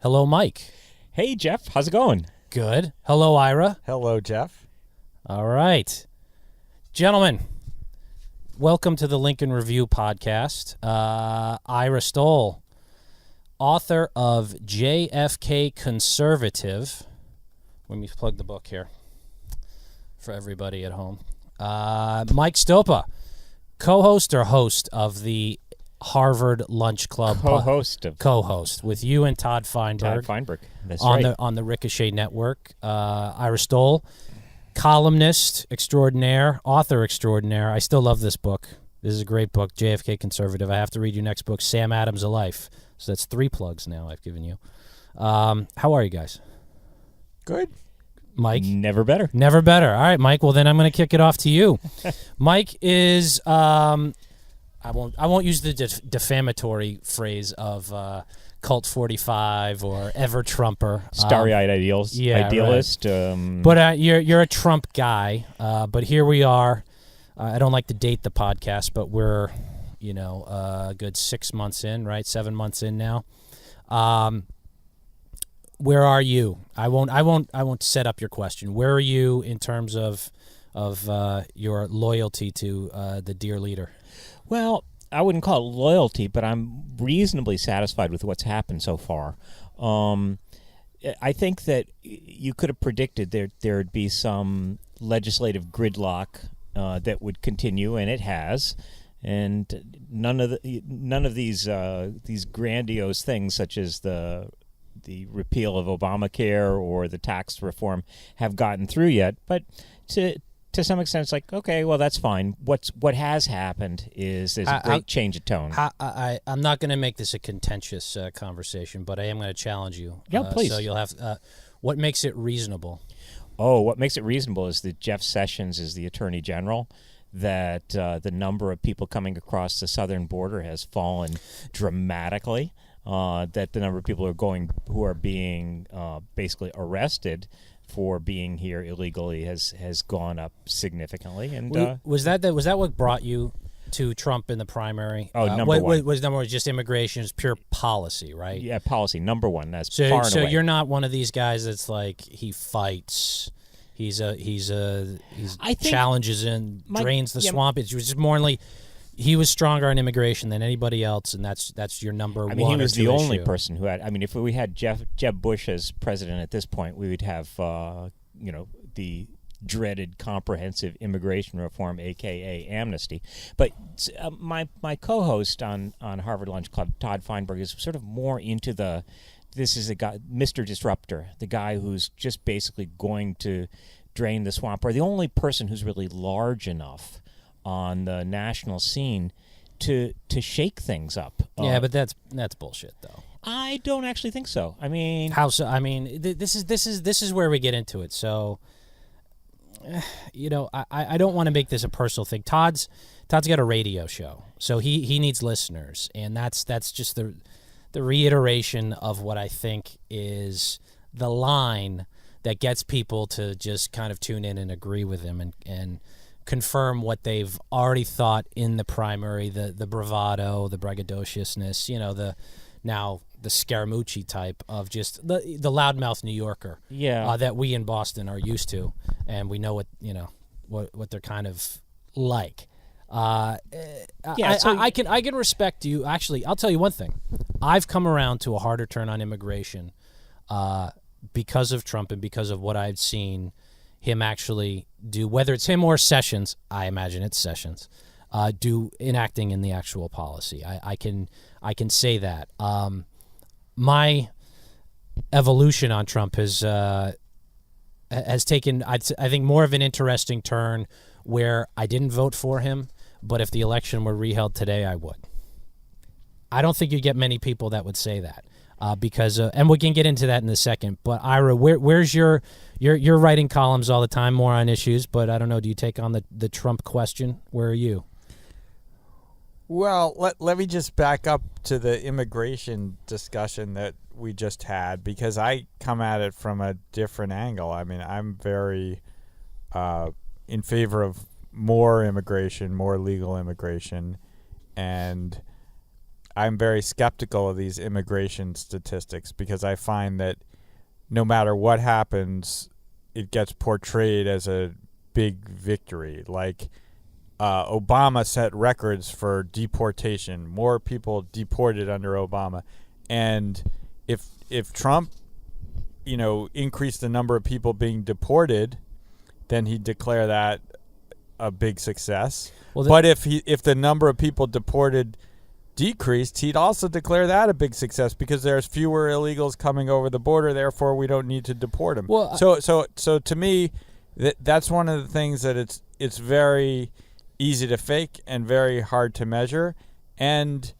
Hello, Mike. Hey, Jeff. How's it going? Good. Hello, Ira. Hello, Jeff. All right. Gentlemen, welcome to the Lincoln Review podcast. Ira Stoll, author of JFK Conservative. Let me plug the book here for everybody at home. Mike Stopa, co-host or host of the Harvard Lunch Club. Co-host with you and Todd Feinberg. That's on right. the Ricochet Network. Ira Stoll, columnist extraordinaire, author extraordinaire. I still love this book. This is a great book, JFK Conservative. I have to read your next book, Sam Adams, A Life. So that's 3 plugs now I've given you. How are you guys? Good. Mike? Never better. Never better. All right, Mike. Well, then I'm going to kick it off to you. Mike is I won't use the defamatory phrase of Cult 45 or ever Trumper. Starry-eyed idealist. Right. But you're a Trump guy. But here we are. I don't like to date the podcast, but we're a good 6 months in, right? 7 months in now. Where are you? I won't set up your question. Where are you in terms of your loyalty to the dear leader? Well, I wouldn't call it loyalty, but I'm reasonably satisfied with what's happened so far. I think that you could have predicted there'd be some legislative gridlock that would continue, and it has. And none of these grandiose things, such as the repeal of Obamacare or the tax reform, have gotten through yet. But to some extent, it's like, okay, well, that's fine. What has happened is there's a great change of tone. I'm not going to make this a contentious conversation, but I am going to challenge you. Yeah, please. So you'll have what makes it reasonable? Oh, what makes it reasonable is that Jeff Sessions is the Attorney General, that the number of people coming across the southern border has fallen dramatically, that the number of people who are being basically arrested for being here illegally has gone up significantly. And was that what brought you to Trump in the primary? Number one. Was number one just immigration? Is pure policy, right? Yeah, policy, number one. That's so, far and so away. you're not one of these guys that's like he fights. He challenges and drains the swamp. It's just more like he was stronger on immigration than anybody else, and that's your number one. I mean, he was the only issue. person who had. I mean, if we had Jeb Bush as president at this point, we would have the dreaded comprehensive immigration reform, aka amnesty. But my co-host on Harvard Lunch Club, Todd Feinberg, is sort of more into this is a guy, Mr. Disruptor, the guy who's just basically going to drain the swamp, or the only person who's really large enough on the national scene to shake things up. Yeah, but that's bullshit, though. I don't actually think so. I mean, how so? I mean, this is where we get into it. So, I don't want to make this a personal thing. Todd's got a radio show, so he needs listeners, and that's just the reiteration of what I think is the line that gets people to just kind of tune in and agree with him and confirm what they've already thought in the primary, the bravado, the braggadociousness, the Scaramucci type of just the loudmouth New Yorker, that we in Boston are used to, and we know what they're kind of like. I can respect you. Actually, I'll tell you one thing. I've come around to a harder turn on immigration because of Trump and because of what I've seen him actually do, whether it's him or Sessions. I imagine it's Sessions. Do enacting in the actual policy. I can say that. My evolution on Trump has taken, I think, more of an interesting turn where I didn't vote for him, but if the election were reheld today, I would. I don't think you get many people that would say that because, and we can get into that in a second. But Ira, where's you're writing columns all the time, more on issues, but I don't know. Do you take on the Trump question? Where are you? Well, let me just back up to the immigration discussion that we just had, because I come at it from a different angle. I mean, I'm very in favor of more immigration, more legal immigration, and I'm very skeptical of these immigration statistics because I find that no matter what happens, it gets portrayed as a big victory. Like Obama set records for deportation, more people deported under Obama, and if Trump, increased the number of people being deported, then he'd declare that a big success. Well, but if the number of people deported decreased, he'd also declare that a big success because there's fewer illegals coming over the border. Therefore, we don't need to deport them. Well, so to me, that's one of the things that it's very easy to fake and very hard to measure. And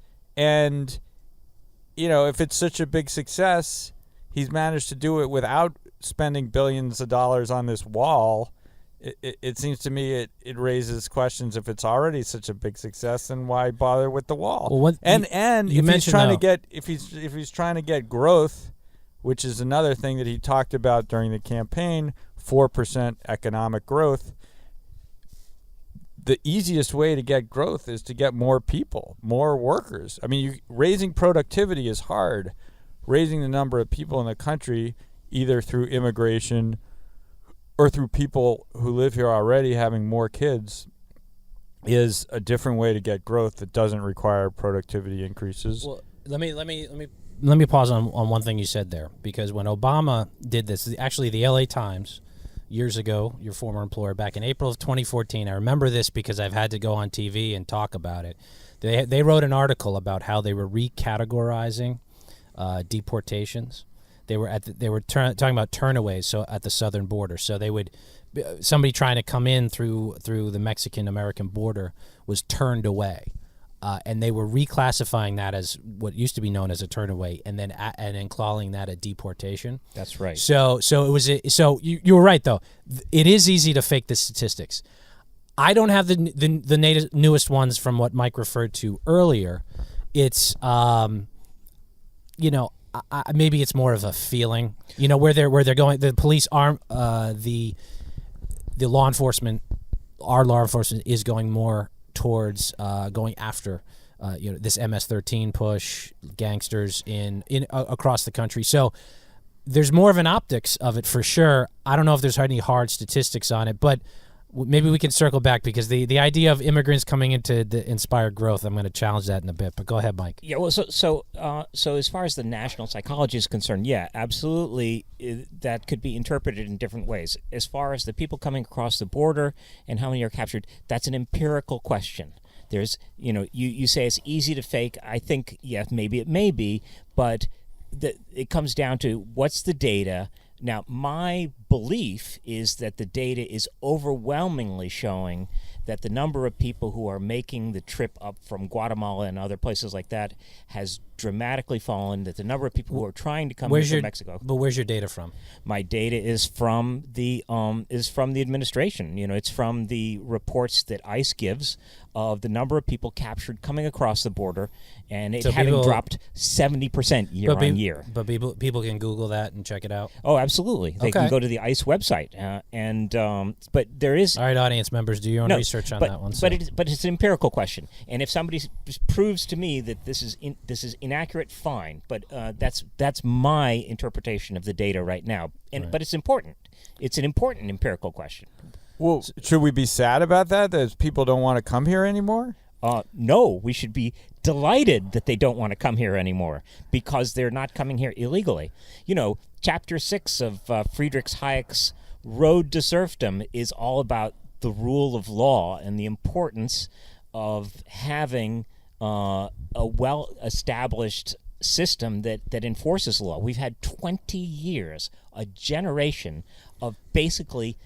if it's such a big success, he's managed to do it without spending billions of dollars on this wall. It seems to me it raises questions. If it's already such a big success, then why bother with the wall? Well, if he's trying to get growth, which is another thing that he talked about during the campaign, 4% economic growth. The easiest way to get growth is to get more people, more workers. I mean, raising productivity is hard. Raising the number of people in the country, either through immigration or through people who live here already having more kids, is a different way to get growth that doesn't require productivity increases. Well, let me pause on one thing you said there, because when Obama did this, actually the LA Times years ago, your former employer, back in April of 2014, I remember this because I've had to go on TV and talk about it. They wrote an article about how they were recategorizing deportations. They were talking about turnaways, so at the southern border. So they would, somebody trying to come in through the Mexican-American border was turned away, and they were reclassifying that as what used to be known as a turnaway, and then calling that a deportation. That's right. So it was. So you were right though. It is easy to fake the statistics. I don't have the newest ones from what Mike referred to earlier. It's maybe it's more of a feeling, where they're going. The police aren't the law enforcement. Our law enforcement is going more towards going after this MS-13 push, gangsters in across the country. So there's more of an optics of it for sure. I don't know if there's any hard statistics on it, but maybe we can circle back, because the idea of immigrants coming into the inspired growth, I'm going to challenge that in a bit. But go ahead, Mike. Yeah, well, so as far as the national psychology is concerned, yeah, absolutely, that could be interpreted in different ways. As far as the people coming across the border and how many are captured, that's an empirical question. There's, you say it's easy to fake. I think, yeah, maybe it may be, but it comes down to what's the data. Now, my belief is that the data is overwhelmingly showing that the number of people who are making the trip up from Guatemala and other places like that has dramatically fallen, that the number of people who are trying to come from Mexico. But where's your data from? My data is from the administration. It's from the reports that ICE gives of the number of people captured coming across the border, and it having dropped 70% year on year. But people can Google that and check it out? Oh, absolutely. They can go to the ICE website. But there is... All right, audience members, do your own research on that one. But it's an empirical question. And if somebody proves to me that this is inaccurate, fine. But that's my interpretation of the data right now. But it's important. It's an important empirical question. Well, should we be sad about that people don't want to come here anymore? No, we should be delighted that they don't want to come here anymore, because they're not coming here illegally. Chapter 6 of Friedrich Hayek's Road to Serfdom is all about the rule of law and the importance of having a well-established system that enforces law. We've had 20 years, a generation of basically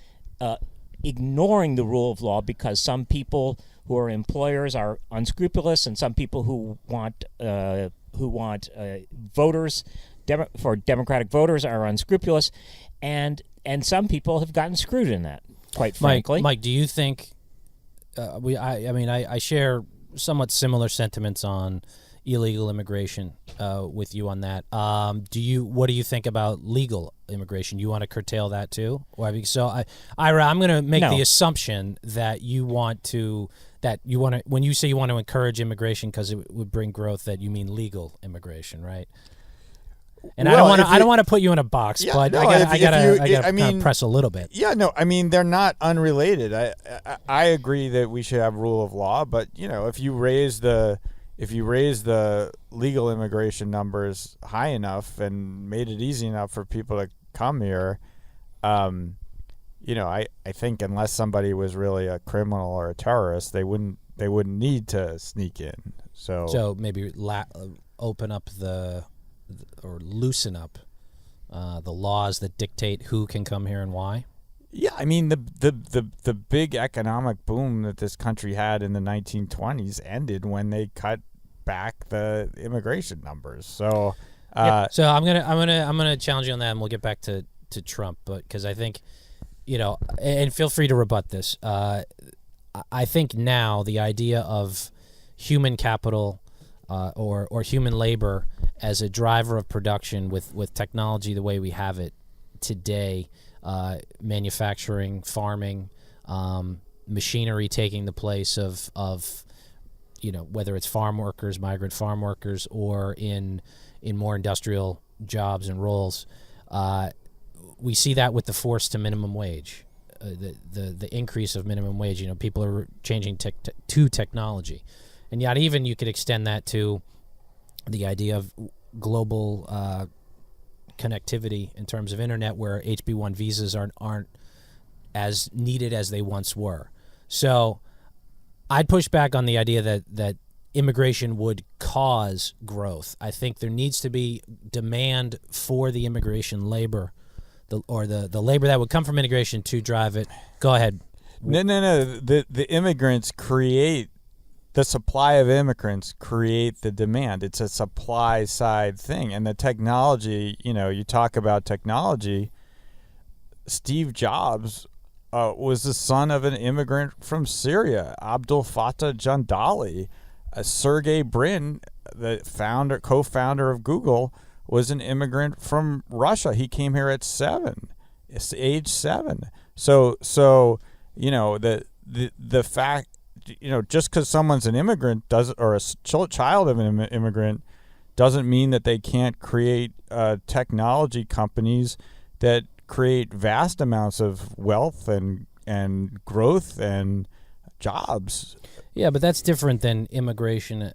ignoring the rule of law because some people who are employers are unscrupulous, and some people who want voters for Democratic voters are unscrupulous, and some people have gotten screwed in that. Quite frankly, Mike, do you think I share somewhat similar sentiments on illegal immigration with you on that. What do you think about legal immigration? You want to curtail that too? Ira, I'm going to make the assumption that when you say you want to encourage immigration because it would bring growth, that you mean legal immigration, right? And well, I don't want to put you in a box, but I gotta press a little bit. Yeah, no, I mean they're not unrelated. I agree that we should have rule of law, but if you raise the legal immigration numbers high enough and made it easy enough for people to come here, I think unless somebody was really a criminal or a terrorist, they wouldn't need to sneak in. So maybe open up or loosen up the laws that dictate who can come here and why. Yeah, I mean the big economic boom that this country had in the 1920s ended when they cut back the immigration numbers. So so I'm gonna challenge you on that, and we'll get back to Trump, but because I think and feel free to rebut this. I think now the idea of human capital or human labor as a driver of production with technology the way we have it today, manufacturing, farming, machinery taking the place of whether it's farm workers, migrant farm workers, or in more industrial jobs and roles. We see that with the force to minimum wage, the increase of minimum wage. People are changing to technology. And yet even you could extend that to the idea of global connectivity in terms of internet, where HB1 visas aren't as needed as they once were. So I'd push back on the idea that immigration would cause growth. I think there needs to be demand for the immigration labor, the labor that would come from immigration to drive it. Go ahead. No. The immigrants create. The supply of immigrants create the demand. It's a supply side thing. And the technology, you talk about technology. Steve Jobs was the son of an immigrant from Syria, Abdul Fattah Jandali. Sergey Brin, the co-founder of Google, was an immigrant from Russia. He came here at age 7. So the fact, just because someone's an immigrant or a child of an immigrant doesn't mean that they can't create technology companies that create vast amounts of wealth and growth and jobs. Yeah, but that's different than immigration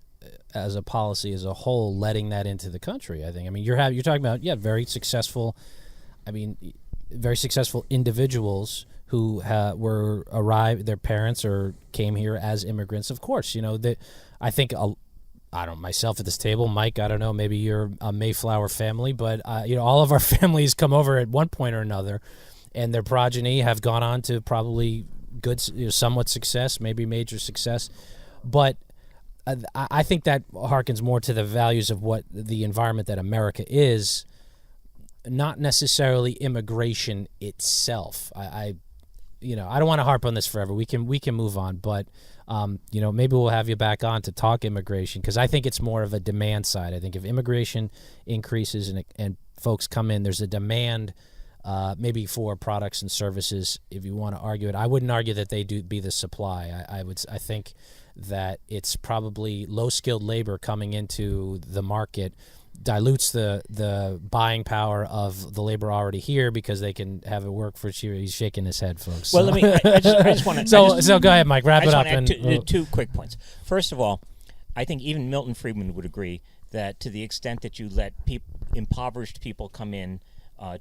as a policy as a whole, letting that into the country. I think. I mean, you're talking about very successful individuals who arrived, their parents came here as immigrants. Of course, I think I don't myself at this table, Mike. I don't know, maybe you're a Mayflower family, but all of our families come over at one point or another, and their progeny have gone on to probably good, somewhat success, maybe major success, but I think that harkens more to the values of what the environment that America is, not necessarily immigration itself. I don't want to harp on this forever. We can move on, but maybe we'll have you back on to talk immigration, because I think it's more of a demand side. I think if immigration increases and folks come in, there's a demand maybe for products and services. If you want to argue it, I wouldn't argue that they do be the supply. I think that it's probably low-skilled labor coming into the market dilutes the buying power of the labor already here, because they can have it work for cheaper. He's shaking his head, folks. Well, let me. I just want to. So go ahead, Mike. Wrap it up. Two quick points. First of all, I think even Milton Friedman would agree that to the extent that you let impoverished people come in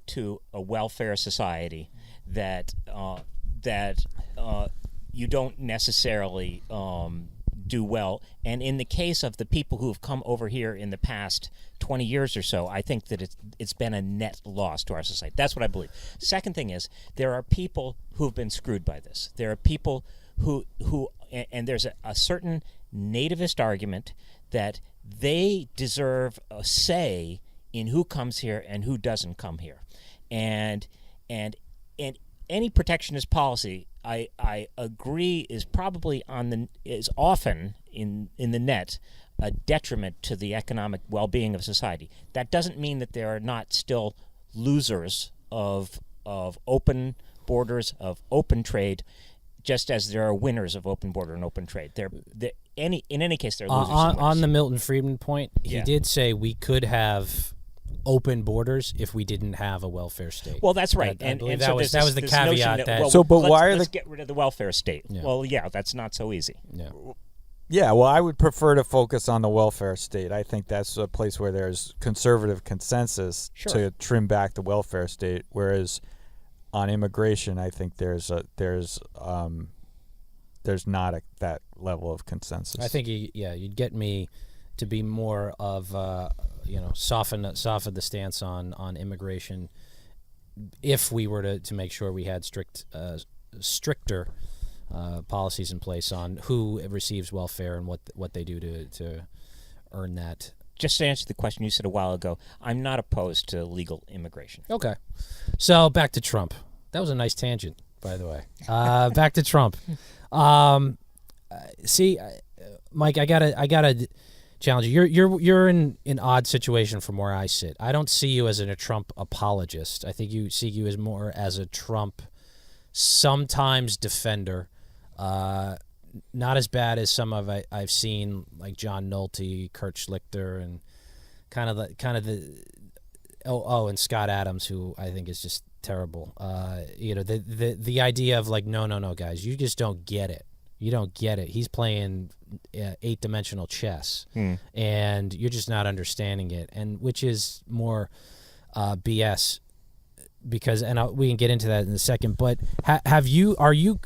to a welfare society, that you don't necessarily do well. And in the case of the people who have come over here in the past 20 years or so, I think that it's been a net loss to our society. That's what I believe. Second thing is, there are people who've been screwed by this. There are people who and there's a certain nativist argument that they deserve a say in who comes here and who doesn't come here. And any protectionist policy, I agree, is probably is often in the net a detriment to the economic well-being of society. That doesn't mean that there are not still losers of open borders, of open trade, just as there are winners of open border and open trade. In any case, there are losers and winners. On the Milton Friedman point, he did say we could have open borders if we didn't have a welfare state. Well, that's right. I believe that was the caveat. Let's get rid of the welfare state. Yeah. Well, yeah, that's not so easy. Yeah. Yeah, well, I would prefer to focus on the welfare state. I think that's a place where there's conservative consensus to trim back the welfare state, whereas on immigration, I think there's not that level of consensus. I think you'd get me to be more of soften the stance on immigration if we were to make sure we had stricter policies in place on who receives welfare and what they do to earn that. Just to answer the question you said a while ago, I'm not opposed to legal immigration. Okay. So back to Trump. That was a nice tangent, by the way. Back to Trump. See, Mike, I gotta challenge you. You're in an odd situation from where I sit. I don't see you as a Trump apologist. I think you see you as more as a Trump sometimes defender. Not as bad as some of I've seen, like John Nolte, Kurt Schlichter, and kind of the and Scott Adams, who I think is just terrible. The idea of like no guys, you just don't get it. You don't get it. He's playing 8-dimensional chess, and you're just not understanding it, and which is more BS. Because we can get into that in a second. But are you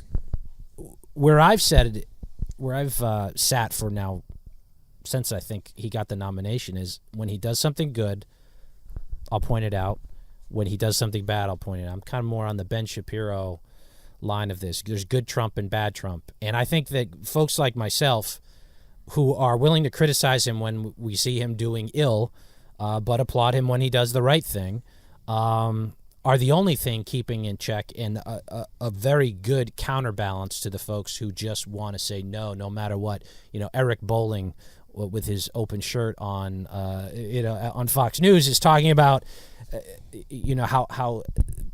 where I've sat for now since I think he got the nomination is when he does something good, I'll point it out. When he does something bad, I'll point it out. I'm kind of more on the Ben Shapiro line of this. There's good Trump and bad Trump. And I think that folks like myself who are willing to criticize him when we see him doing ill, but applaud him when he does the right thing, are the only thing keeping in check and a very good counterbalance to the folks who just want to say no matter what. Eric Bolling with his open shirt on, on Fox News is talking about, how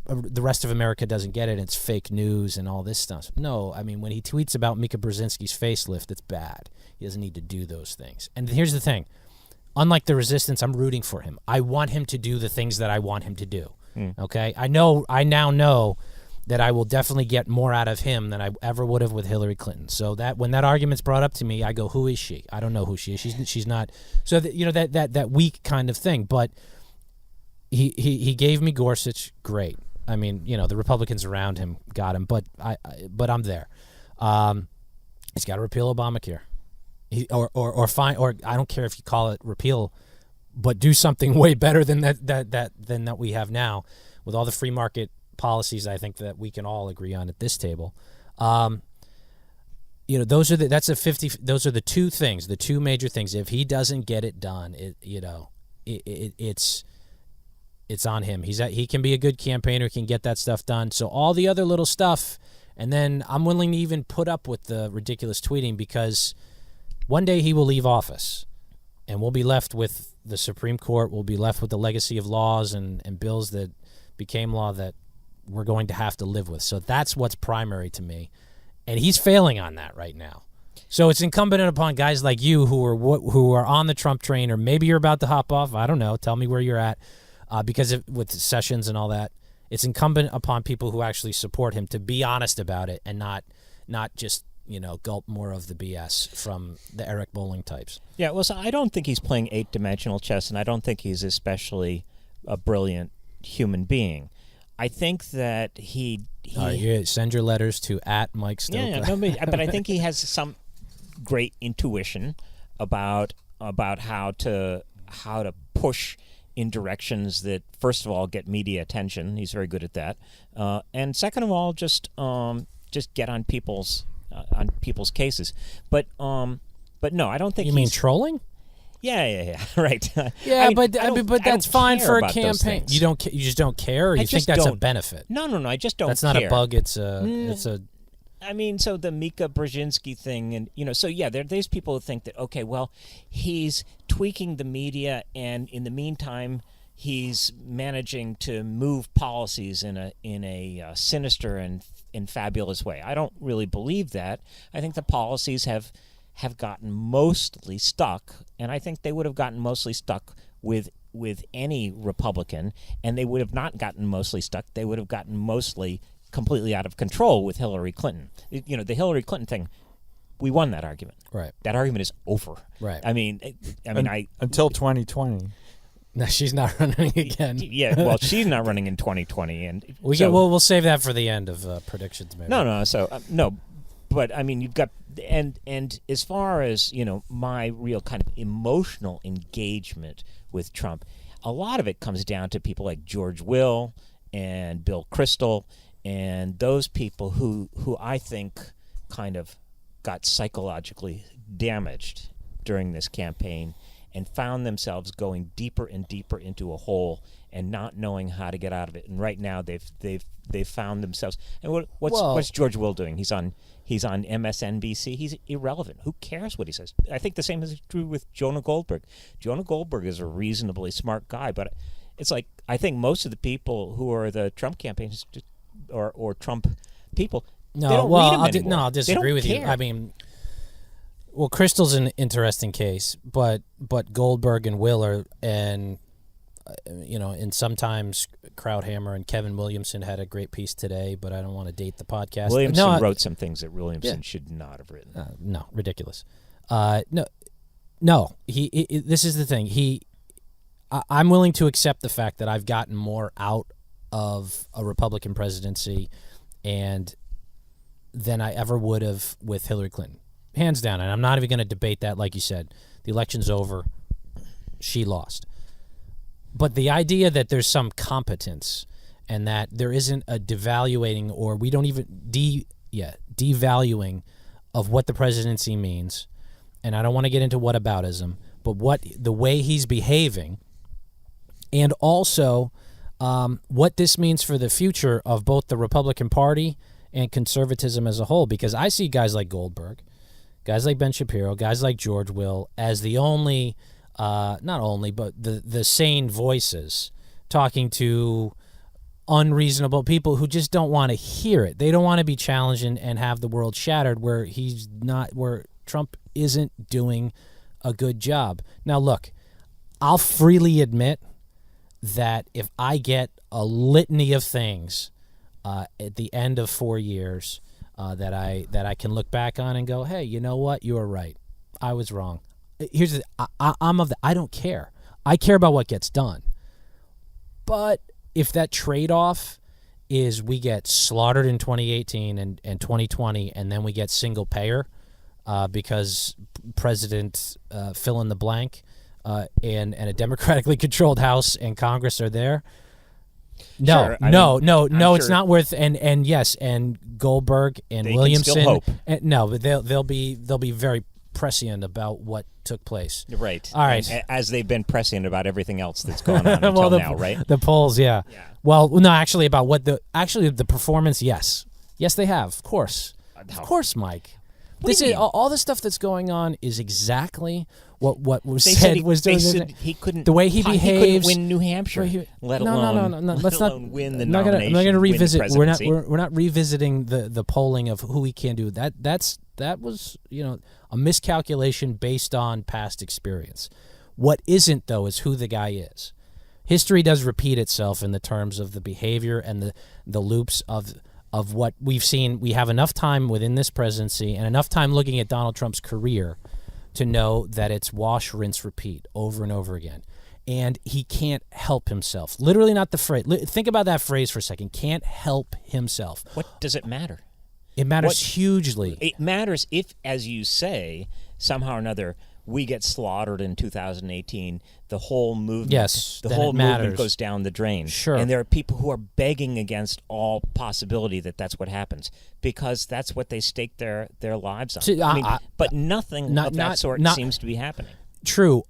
the rest of America doesn't get it. It's fake news and all this stuff. No, I mean, when he tweets about Mika Brzezinski's facelift, it's bad. He doesn't need to do those things. And here's the thing. Unlike the resistance, I'm rooting for him. I want him to do the things that I want him to do. Okay? I now know that I will definitely get more out of him than I ever would have with Hillary Clinton. So that when that argument's brought up to me, I go, who is she? I don't know who she is. She's not. So that weak kind of thing. But he gave me Gorsuch, great. I mean, the Republicans around him got him, but I'm there. He's got to repeal Obamacare. Or fine, or I don't care if you call it repeal, but do something way better than that we have now with all the free market policies. I think that we can all agree on at this table. Those are the two things, the two major things. If he doesn't get it done, it's on him. He can be a good campaigner, can get that stuff done. So all the other little stuff, and then I'm willing to even put up with the ridiculous tweeting because one day he will leave office, and we'll be left with the Supreme Court. We'll be left with the legacy of laws and bills that became law that we're going to have to live with. So that's what's primary to me, and he's failing on that right now. So it's incumbent upon guys like you who are on the Trump train, or maybe you're about to hop off. I don't know. Tell me where you're at, because with Sessions and all that, it's incumbent upon people who actually support him to be honest about it and not just gulp more of the BS from the Eric Bolling types. Yeah, well, so I don't think he's playing 8-dimensional chess, and I don't think he's especially a brilliant human being. I think that he send your letters to @Mike Stopa. But I think he has some great intuition about how to push in directions that, first of all, get media attention. He's very good at that, and second of all, just get on people's cases. But no, I don't think. You mean trolling? Yeah, right. Yeah, but that's fine for a campaign. You just don't care. Or you think that's a benefit? No. I just don't. That's care. not a bug. It's a I mean, so the Mika Brzezinski thing, and so there's people who think that he's tweaking the media, and in the meantime, he's managing to move policies in a sinister and fabulous way. I don't really believe that. I think the policies have gotten mostly stuck, and I think they would have gotten mostly stuck with any Republican, and they would have not gotten mostly stuck. They would have gotten mostly completely out of control with Hillary Clinton. The Hillary Clinton thing, we won that argument. Right. That argument is over. Right. I mean, until 2020. No, she's not running again. Yeah, well, she's not running in 2020, and we'll save that for the end of predictions. Maybe. No. So no, but I mean, you've got and as far as my real kind of emotional engagement with Trump, a lot of it comes down to people like George Will and Bill Kristol. And those people who I think kind of got psychologically damaged during this campaign and found themselves going deeper and deeper into a hole and not knowing how to get out of it. And right now they've found themselves. And what's George Will doing? He's on MSNBC. He's irrelevant. Who cares what he says? I think the same is true with Jonah Goldberg. Jonah Goldberg is a reasonably smart guy, but it's like I think most of the people who are the Trump campaigns or Trump people. No, they don't well, read him I'll disagree with care. you. I mean, well, Kristol's an interesting case, but Goldberg and Will and sometimes Krauthammer and Kevin Williamson had a great piece today, but I don't want to date the podcast. Williamson wrote some things that Williamson should not have written. No, ridiculous. No. This is the thing. I'm willing to accept the fact that I've gotten more out of a Republican presidency and than I ever would have with Hillary Clinton. Hands down. And I'm not even going to debate that. Like you said, the election's over. She lost. But the idea that there's some competence and that there isn't a devaluating or we don't even devaluing of what the presidency means, and I don't want to get into whataboutism, but the way he's behaving, and also what this means for the future of both the Republican Party and conservatism as a whole, because I see guys like Goldberg, guys like Ben Shapiro, guys like George Will as the only, not only, but the sane voices talking to unreasonable people who just don't want to hear it. They don't want to be challenged and have the world shattered where Trump isn't doing a good job. Now, look, I'll freely admit that if I get a litany of things at the end of 4 years that I can look back on and go, hey, you know what? You were right. I was wrong. Here's I don't care. I care about what gets done. But if that trade-off is we get slaughtered in 2018 and 2020, and then we get single payer because President fill in the blank and a democratically controlled House and Congress are there. No, sure. It's not worth. And yes, and Goldberg and they Williamson. Can still hope. No, but they'll be very prescient about what took place. Right. All right. And, as they've been prescient about everything else that's gone on until now, right? The polls, yeah. Well, no, actually, about the performance. Yes, they have. Of course, Mike. This is all the stuff that's going on is exactly what was said was doing. He couldn't. The way he behaves. He couldn't win New Hampshire, let alone Let's not win the I'm not nomination. I'm not going to revisit. We're not revisiting the polling of who he can do. That was a miscalculation based on past experience. What isn't though is who the guy is. History does repeat itself in the terms of the behavior and the loops of what we've seen. We have enough time within this presidency and enough time looking at Donald Trump's career to know that it's wash, rinse, repeat over and over again. And he can't help himself. Literally not the phrase. Think about that phrase for a second. Can't help himself. What does it matter? It matters hugely. It matters if, as you say, somehow or another, we get slaughtered in 2018, the whole movement, movement goes down the drain. Sure. And there are people who are begging against all possibility that that's what happens because that's what they stake their lives on. See, but nothing of that sort seems to be happening. True.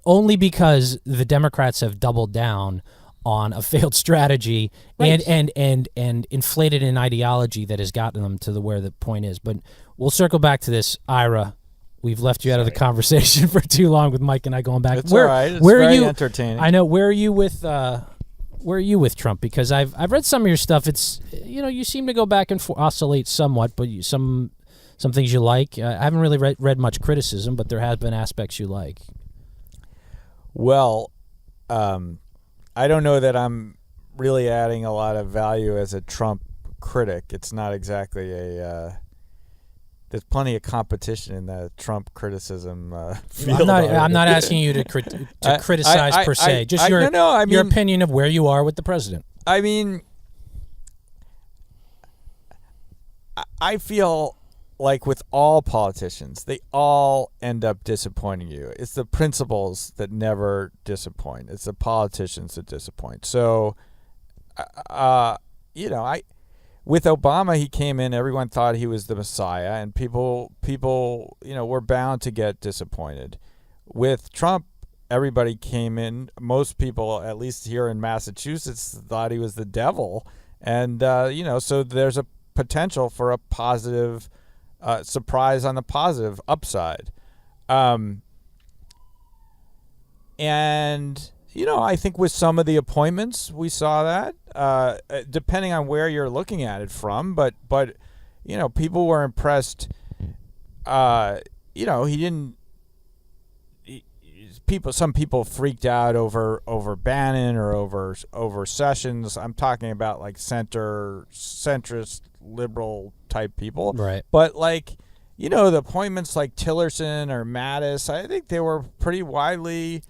Only because the Democrats have doubled down on a failed strategy Right. and inflated an ideology that has gotten them to where the point is. But we'll circle back to this, Ira. We've left you out of the conversation for too long with Mike and I going back. It's all right. It's where very are you? entertaining. I know. Where are you with Trump? Because I've read some of your stuff. It's you seem to go back and oscillate somewhat, but some things you like. I haven't really read much criticism, but there has been aspects you like. Well, I don't know that I'm really adding a lot of value as a Trump critic. It's not exactly a. There's plenty of competition in the Trump criticism field. I'm not asking you to criticize per se. Just your opinion of where you are with the president. I mean, I feel like with all politicians, they all end up disappointing you. It's the principles that never disappoint. It's the politicians that disappoint. So, with Obama, he came in, everyone thought he was the Messiah, and people, were bound to get disappointed. With Trump, everybody came in, most people, at least here in Massachusetts, thought he was the devil. And, so there's a potential for a positive surprise on the positive upside. I think with some of the appointments, we saw that, depending on where you're looking at it from. But people were impressed. He didn't. Some people freaked out over Bannon or over Sessions. I'm talking about like centrist, liberal type people. Right. But the appointments like Tillerson or Mattis, I think they were pretty widely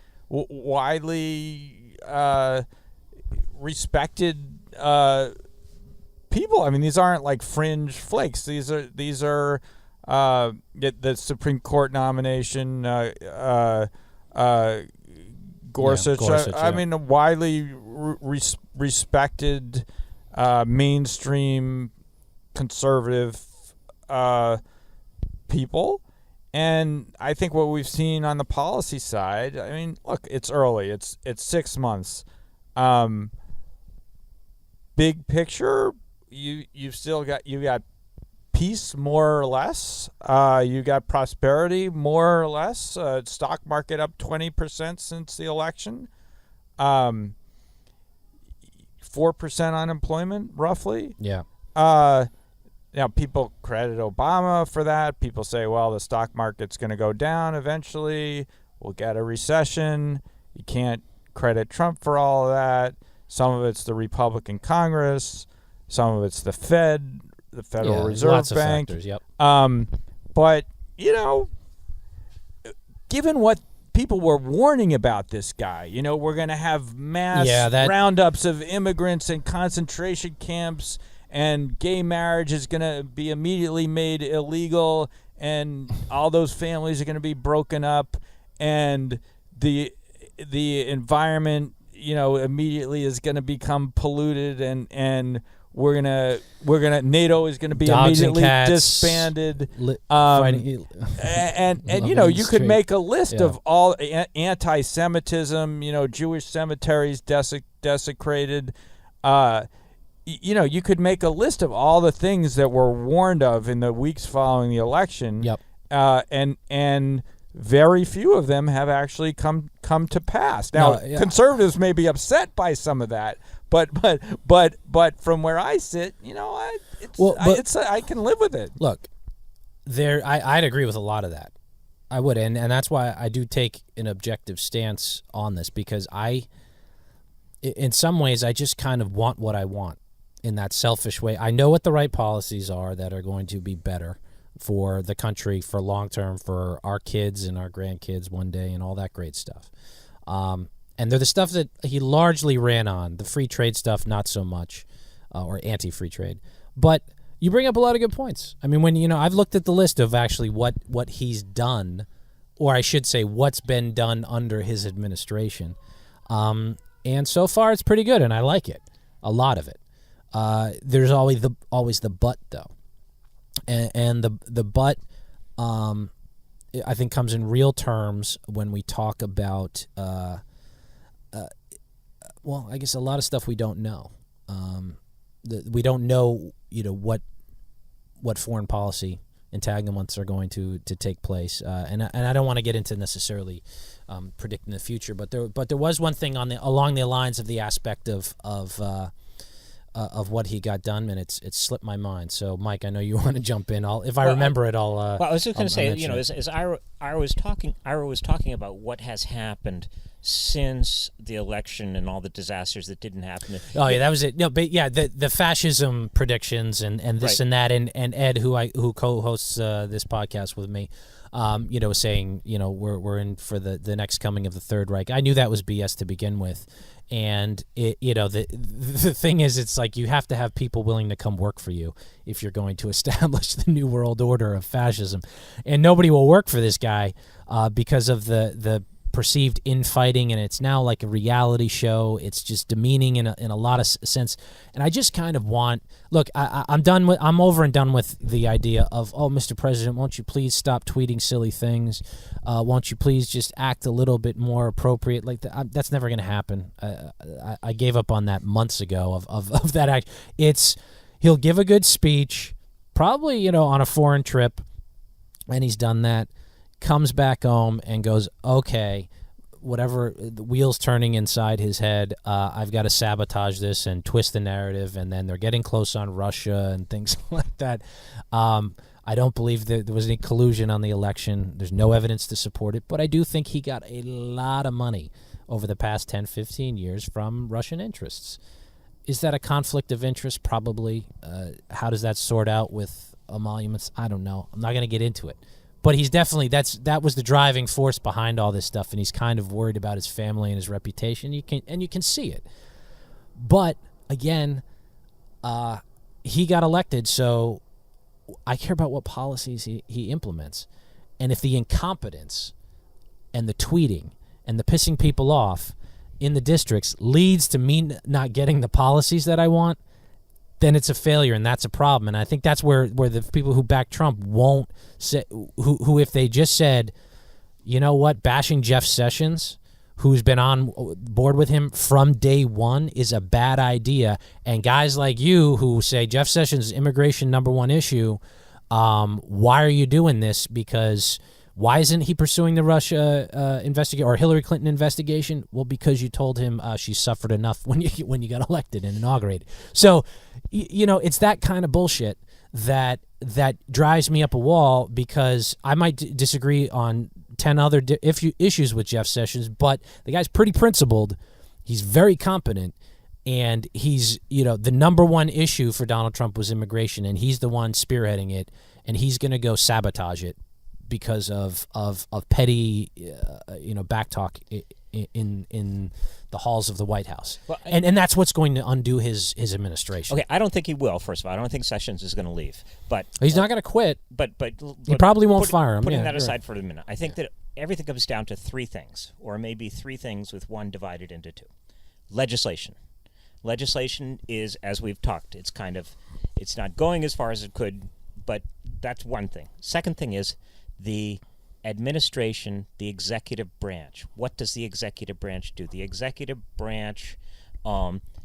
respected people. I mean, these aren't like fringe flakes. These are the Supreme Court nomination, Gorsuch. I mean, a widely respected mainstream conservative people. And I think what we've seen on the policy side, I mean, look, it's early. It's 6 months. Big picture, you got peace more or less. You got prosperity more or less. Stock market up 20% since the election. 4% unemployment roughly. Yeah. Now, people credit Obama for that. People say, well, the stock market's going to go down eventually. We'll get a recession. You can't credit Trump for all of that. Some of it's the Republican Congress. Some of it's the Fed, the Federal Reserve lots Bank. of factors, yep. But, given what people were warning about this guy, we're going to have mass roundups of immigrants and concentration camps, and gay marriage is going to be immediately made illegal, and all those families are going to be broken up, and the environment, immediately is going to become polluted, and we're gonna NATO is going to be Dogs immediately and cats, disbanded. And you could make a list of all anti-Semitism, Jewish cemeteries desecrated. You could make a list of all the things that were warned of in the weeks following the election. Yep. And very few of them have actually come to pass. Now, conservatives may be upset by some of that, but from where I sit, I can live with it. Look, I'd agree with a lot of that. I would, and that's why I do take an objective stance on this, because in some ways, I just kind of want what I want in that selfish way. I know what the right policies are that are going to be better for the country, for long term, for our kids and our grandkids one day, and all that great stuff. And they're the stuff that he largely ran on. The free trade stuff, not so much, or anti-free trade. But you bring up a lot of good points. I mean, when I've looked at the list of actually what he's done, or I should say, what's been done under his administration, and so far it's pretty good, and I like it, a lot of it. There's always the but though. And the but, I think, comes in real terms when we talk about Well, I guess a lot of stuff we don't know. We don't know, what foreign policy entanglements are going to take place, and I don't want to get into necessarily predicting the future, but there was one thing along the lines of the aspect of what he got done, and it's slipped my mind. So, Mike, I know you want to jump in. If I remember it, I'll. Well, I was just going to say, as Ira was talking about what has happened since the election and all the disasters that didn't happen. Oh yeah, that was it. No, but yeah, the fascism predictions and this and that, and Ed, who co-hosts this podcast with me, saying we're in for the next coming of the Third Reich. I knew that was BS to begin with, and the thing is, it's like you have to have people willing to come work for you if you're going to establish the new world order of fascism, and nobody will work for this guy because of the perceived infighting, and it's now like a reality show. It's just demeaning in a lot of sense, and I just kind of want. Look, I'm over and done with the idea of, oh, Mr. President, won't you please stop tweeting silly things? Won't you please just act a little bit more appropriate? Like that's never going to happen. I gave up on that months ago of that act. He'll give a good speech, probably on a foreign trip, and he's done that. Comes back home and goes, okay, whatever, the wheels turning inside his head, I've got to sabotage this and twist the narrative, and then they're getting close on Russia and things like that. I don't believe that there was any collusion on the election. There's no evidence to support it, but I do think he got a lot of money over the past 10, 15 years from Russian interests. Is that a conflict of interest? Probably. How does that sort out with emoluments? I don't know. I'm not going to get into it. But he's definitely, that was the driving force behind all this stuff, and he's kind of worried about his family and his reputation. You can see it. But again, he got elected, so I care about what policies he implements. And if the incompetence and the tweeting and the pissing people off in the districts leads to me not getting the policies that I want, then it's a failure, and that's a problem. And I think that's where the people who back Trump won't say, who if they just said, you know what, bashing Jeff Sessions, who's been on board with him from day one, is a bad idea. And guys like you who say Jeff Sessions is immigration #1 issue, why are you doing this? Because why isn't he pursuing the Russia investigation or Hillary Clinton investigation? Well, because you told him she suffered enough when you got elected and inaugurated. So, it's that kind of bullshit that drives me up a wall, because I might disagree on 10 other issues with Jeff Sessions, but the guy's pretty principled. He's very competent, and he's, the #1 issue for Donald Trump was immigration, and he's the one spearheading it, and he's going to go sabotage it because of petty, backtalk in the halls of the White House. Well, and that's what's going to undo his administration. Okay, I don't think he will, first of all. I don't think Sessions is going to leave. But he's not going to quit. But he probably won't fire him. Putting that aside for a minute, I think that everything comes down to three things, or maybe three things with one divided into two. Legislation. Legislation is, as we've talked, it's not going as far as it could, but that's one thing. Second thing is the administration, the executive branch. What does the executive branch do? The executive branch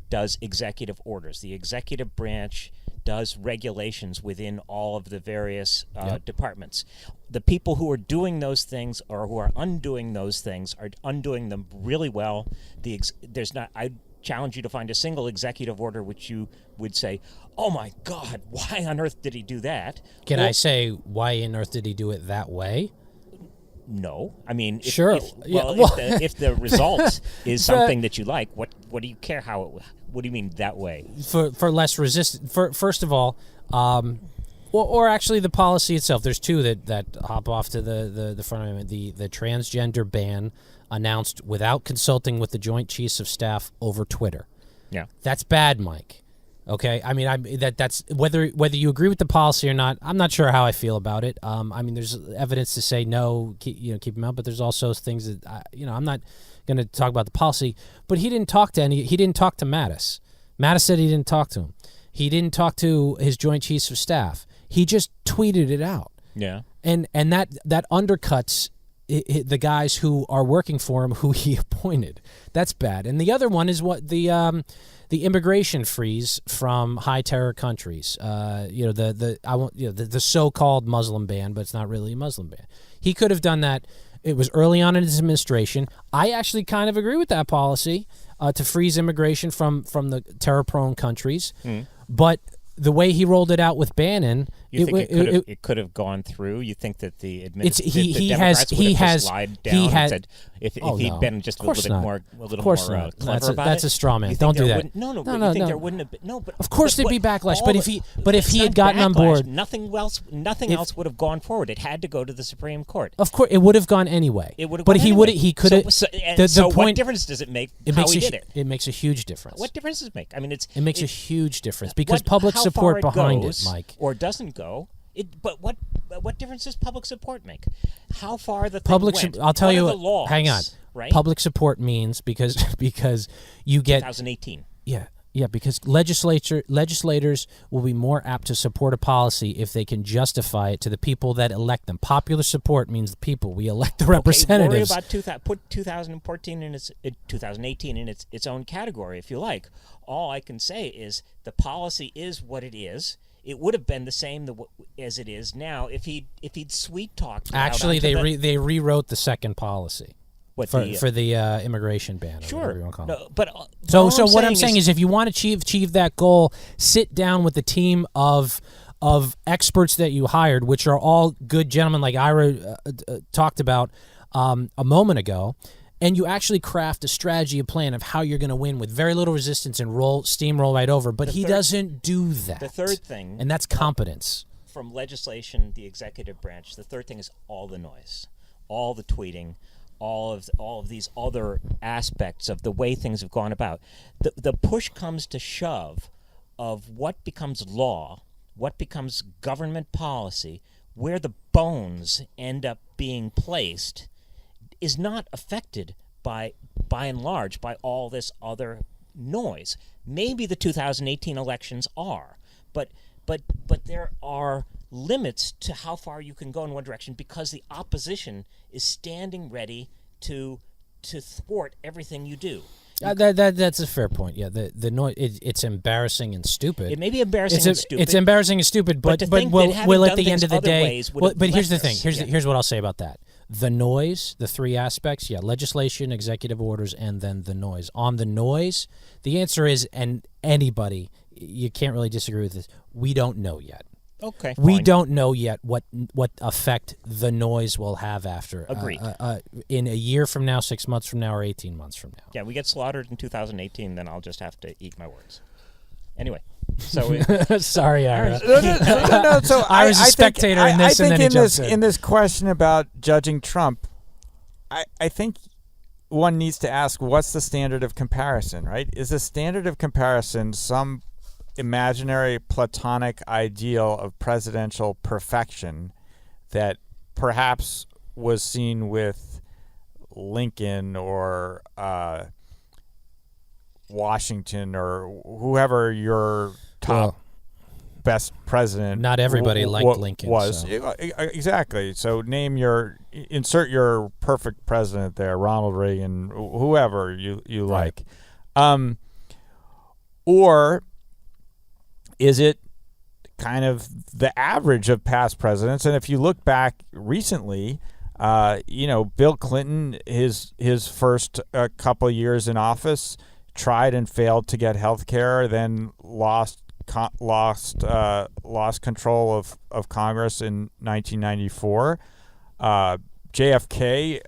does executive orders. The executive branch does regulations within all of the various departments. The people who are doing those things or who are undoing those things are undoing them really well. I challenge you to find a single executive order which you would say, oh my God, why on earth did he do that? Can I say, why on earth did he do it that way? No, I mean, if the result is something that you like, what do you care how it? What do you mean that way? For less resistance. First of all, or actually the policy itself. There's two that hop off to the front of it. The transgender ban announced without consulting with the Joint Chiefs of Staff over Twitter. Yeah, that's bad, Mike. Okay, I mean, that's whether you agree with the policy or not. I'm not sure how I feel about it. I mean, there's evidence to say no, keep him out, but there's also things that I'm not going to talk about the policy. But he didn't talk to Mattis. Mattis said he didn't talk to him. He didn't talk to his Joint Chiefs of Staff. He just tweeted it out. Yeah, and that undercuts the guys who are working for him who he appointed. That's bad. And the other one is what the immigration freeze from high terror countries. The so-called Muslim ban, but it's not really a Muslim ban. He could have done that. It was early on in his administration. I actually kind of agree with that policy to freeze immigration from the terror-prone countries. But the way he rolled it out with Bannon, it could have gone through. You think that the Democrats would have lied down and said if he'd been just a little bit more clever about that's it? a straw man. Don't do that. No. You think there wouldn't have been no? But of course there'd be backlash. But if he had gotten on board, nothing else would have gone forward. It had to go to the Supreme Court. Of course, it would have gone anyway. It would have. But he would. He could have. So what difference does it make? How he did it? It makes a huge difference. What difference does it make? I mean, it makes a huge difference because public support behind it, Mike, or doesn't go. But what difference does public support make? How far the thing went? I'll tell you. The laws, hang on. Right? Public support means because you get 2018. Yeah, because legislators will be more apt to support a policy if they can justify it to the people that elect them. Popular support means the people. We elect the representatives. Worry about put 2014 in 2018 in its own category, if you like. All I can say is the policy is what it is. It would have been the same as it is now if he'd sweet talked. Actually, they rewrote the second policy. For the immigration ban. Sure. Whatever you want to call it. No, but so what I'm saying is if you want to achieve that goal, sit down with the team of experts that you hired, which are all good gentlemen like Ira talked about a moment ago, and you actually craft a strategy, a plan of how you're going to win with very little resistance and steamroll right over. But he doesn't do that. The third thing, and that's competence. From legislation, the executive branch, the third thing is all the noise, all the tweeting, all of these other aspects of the way things have gone about. The push comes to shove of what becomes law, what becomes government policy, where the bones end up being placed is not affected by and large by all this other noise. Maybe the 2018 elections are, but there are limits to how far you can go in one direction because the opposition is standing ready to thwart everything you do. That's a fair point. Yeah, the noise. It's embarrassing and stupid. It may be embarrassing and stupid. It's embarrassing and stupid, but will at the end of the day. But here's the thing. Here's what I'll say about that. The noise, the three aspects. Yeah, legislation, executive orders, and then the noise. On the noise, the answer is, and anybody, you can't really disagree with this. We don't know yet. Okay. We fine. don't know yet what effect the noise will have after. Agreed. In a year from now, 6 months from now, or 18 months from now. Yeah, we get slaughtered in 2018, then I'll just have to eat my words. Anyway, so sorry, Ira. No. So I was a spectator in this, and then he jumps in this question about judging Trump, I think one needs to ask, what's the standard of comparison? Right? Is the standard of comparison some imaginary platonic ideal of presidential perfection that perhaps was seen with Lincoln or Washington or whoever your top best president? Not everybody liked Lincoln. Was so. Exactly. So insert your perfect president there, Ronald Reagan, whoever you like, or is it kind of the average of past presidents? And if you look back recently, Bill Clinton, his first couple of years in office, tried and failed to get health care, then lost control of Congress in 1994. JFK,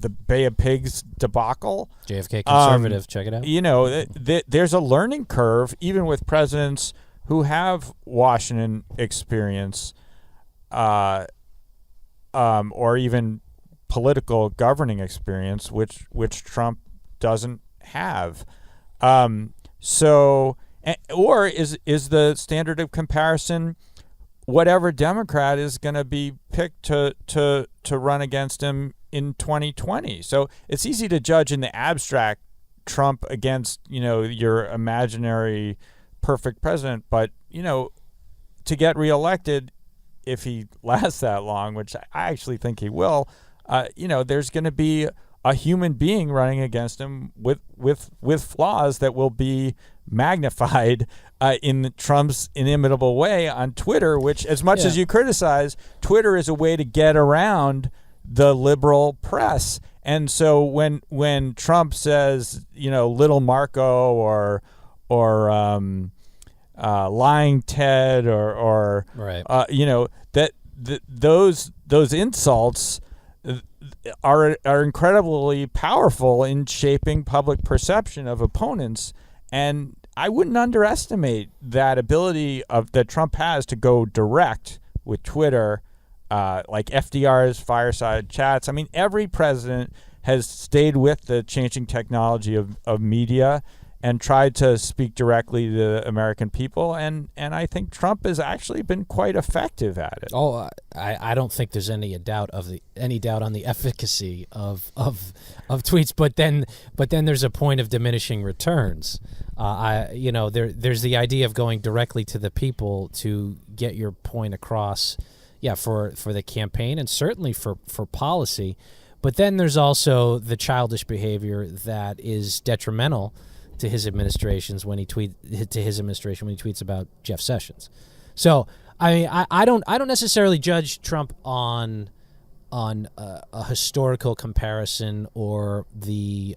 the Bay of Pigs debacle. JFK Conservative, check it out. There's a learning curve, even with presidents who have Washington experience, or even political governing experience, which Trump doesn't have. Or is the standard of comparison whatever Democrat is going to be picked to run against him in 2020? So it's easy to judge in the abstract Trump against your imaginary perfect president, but to get reelected, if he lasts that long, which I actually think he will, there's going to be a human being running against him with flaws that will be magnified in Trump's inimitable way on Twitter, which, as much as you criticize, Twitter is a way to get around the liberal press. And so when Trump says, little Marco or lying Ted or right. Those insults are incredibly powerful in shaping public perception of opponents, and I wouldn't underestimate that ability that Trump has to go direct with Twitter, like FDR's fireside chats. I mean, every president has stayed with the changing technology of media and tried to speak directly to the American people, and I think Trump has actually been quite effective at it. Oh, I don't think there's any doubt on the efficacy of tweets, but then there's a point of diminishing returns. There's the idea of going directly to the people to get your point across, for the campaign and certainly for policy, but then there's also the childish behavior that is detrimental to his administration when he tweets about Jeff Sessions. So I don't necessarily judge Trump on a historical comparison or the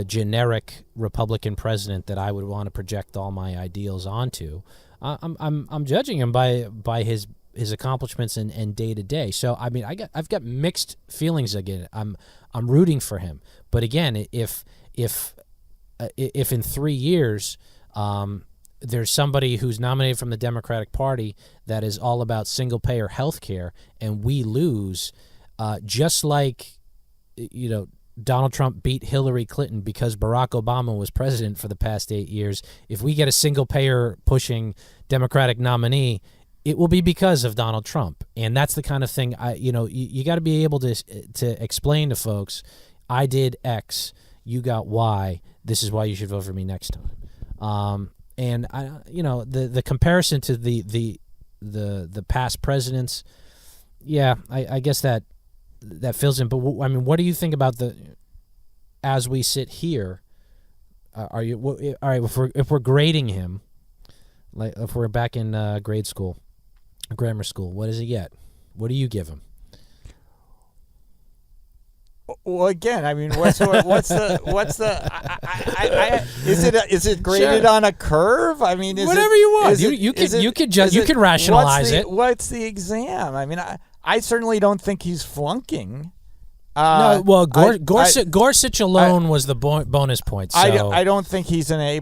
generic Republican president that I would want to project all my ideals onto. I'm judging him by his accomplishments and day to day. So I mean I've got mixed feelings again. I'm rooting for him, but again, if in 3 years there's somebody who's nominated from the Democratic Party that is all about single-payer health care and we lose, just like Donald Trump beat Hillary Clinton because Barack Obama was president for the past 8 years, if we get a single-payer pushing Democratic nominee, it will be because of Donald Trump. And that's the kind of thing you got to be able to explain to folks, I did X, you got Y, this is why you should vote for me next time. And the comparison to the past presidents, I guess that fills in. But I mean, what do you think about as we sit here? All right? If we're grading him, like if we're back in grade school, grammar school, what does he get? What do you give him? Well, again, I mean, what's the is it graded on a curve? I mean, whatever you want. You can rationalize it. What's the exam? I mean, I certainly don't think he's flunking. No, well, Gorsuch alone was the bonus point. So. I don't think he's an A+.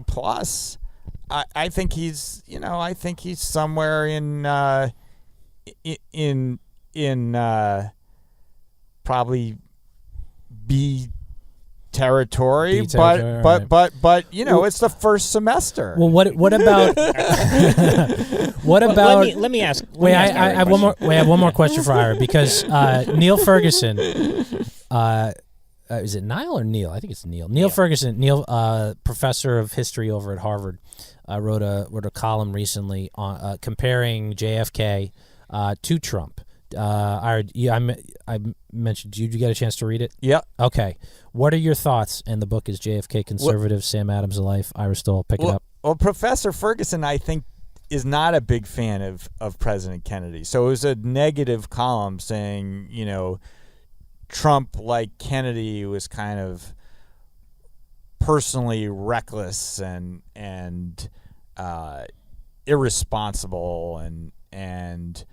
I think he's somewhere in probably B territory, but it's the first semester. Well, what about what about? Let me ask. Wait, I have one more. I have one more question for Ira because Neil Ferguson. Is it Niall or Neil? I think it's Neil. Neil Ferguson. Neil, professor of history over at Harvard, wrote a column recently on comparing JFK to Trump. I mentioned. Did you get a chance to read it? Yeah. Okay. What are your thoughts? And the book is JFK Conservative Sam Adams, Life Ira Stoll. Pick it up. Well, Professor Ferguson, I think, is not a big fan of President Kennedy. So it was a negative column saying, Trump, like Kennedy, was kind of personally reckless and irresponsible and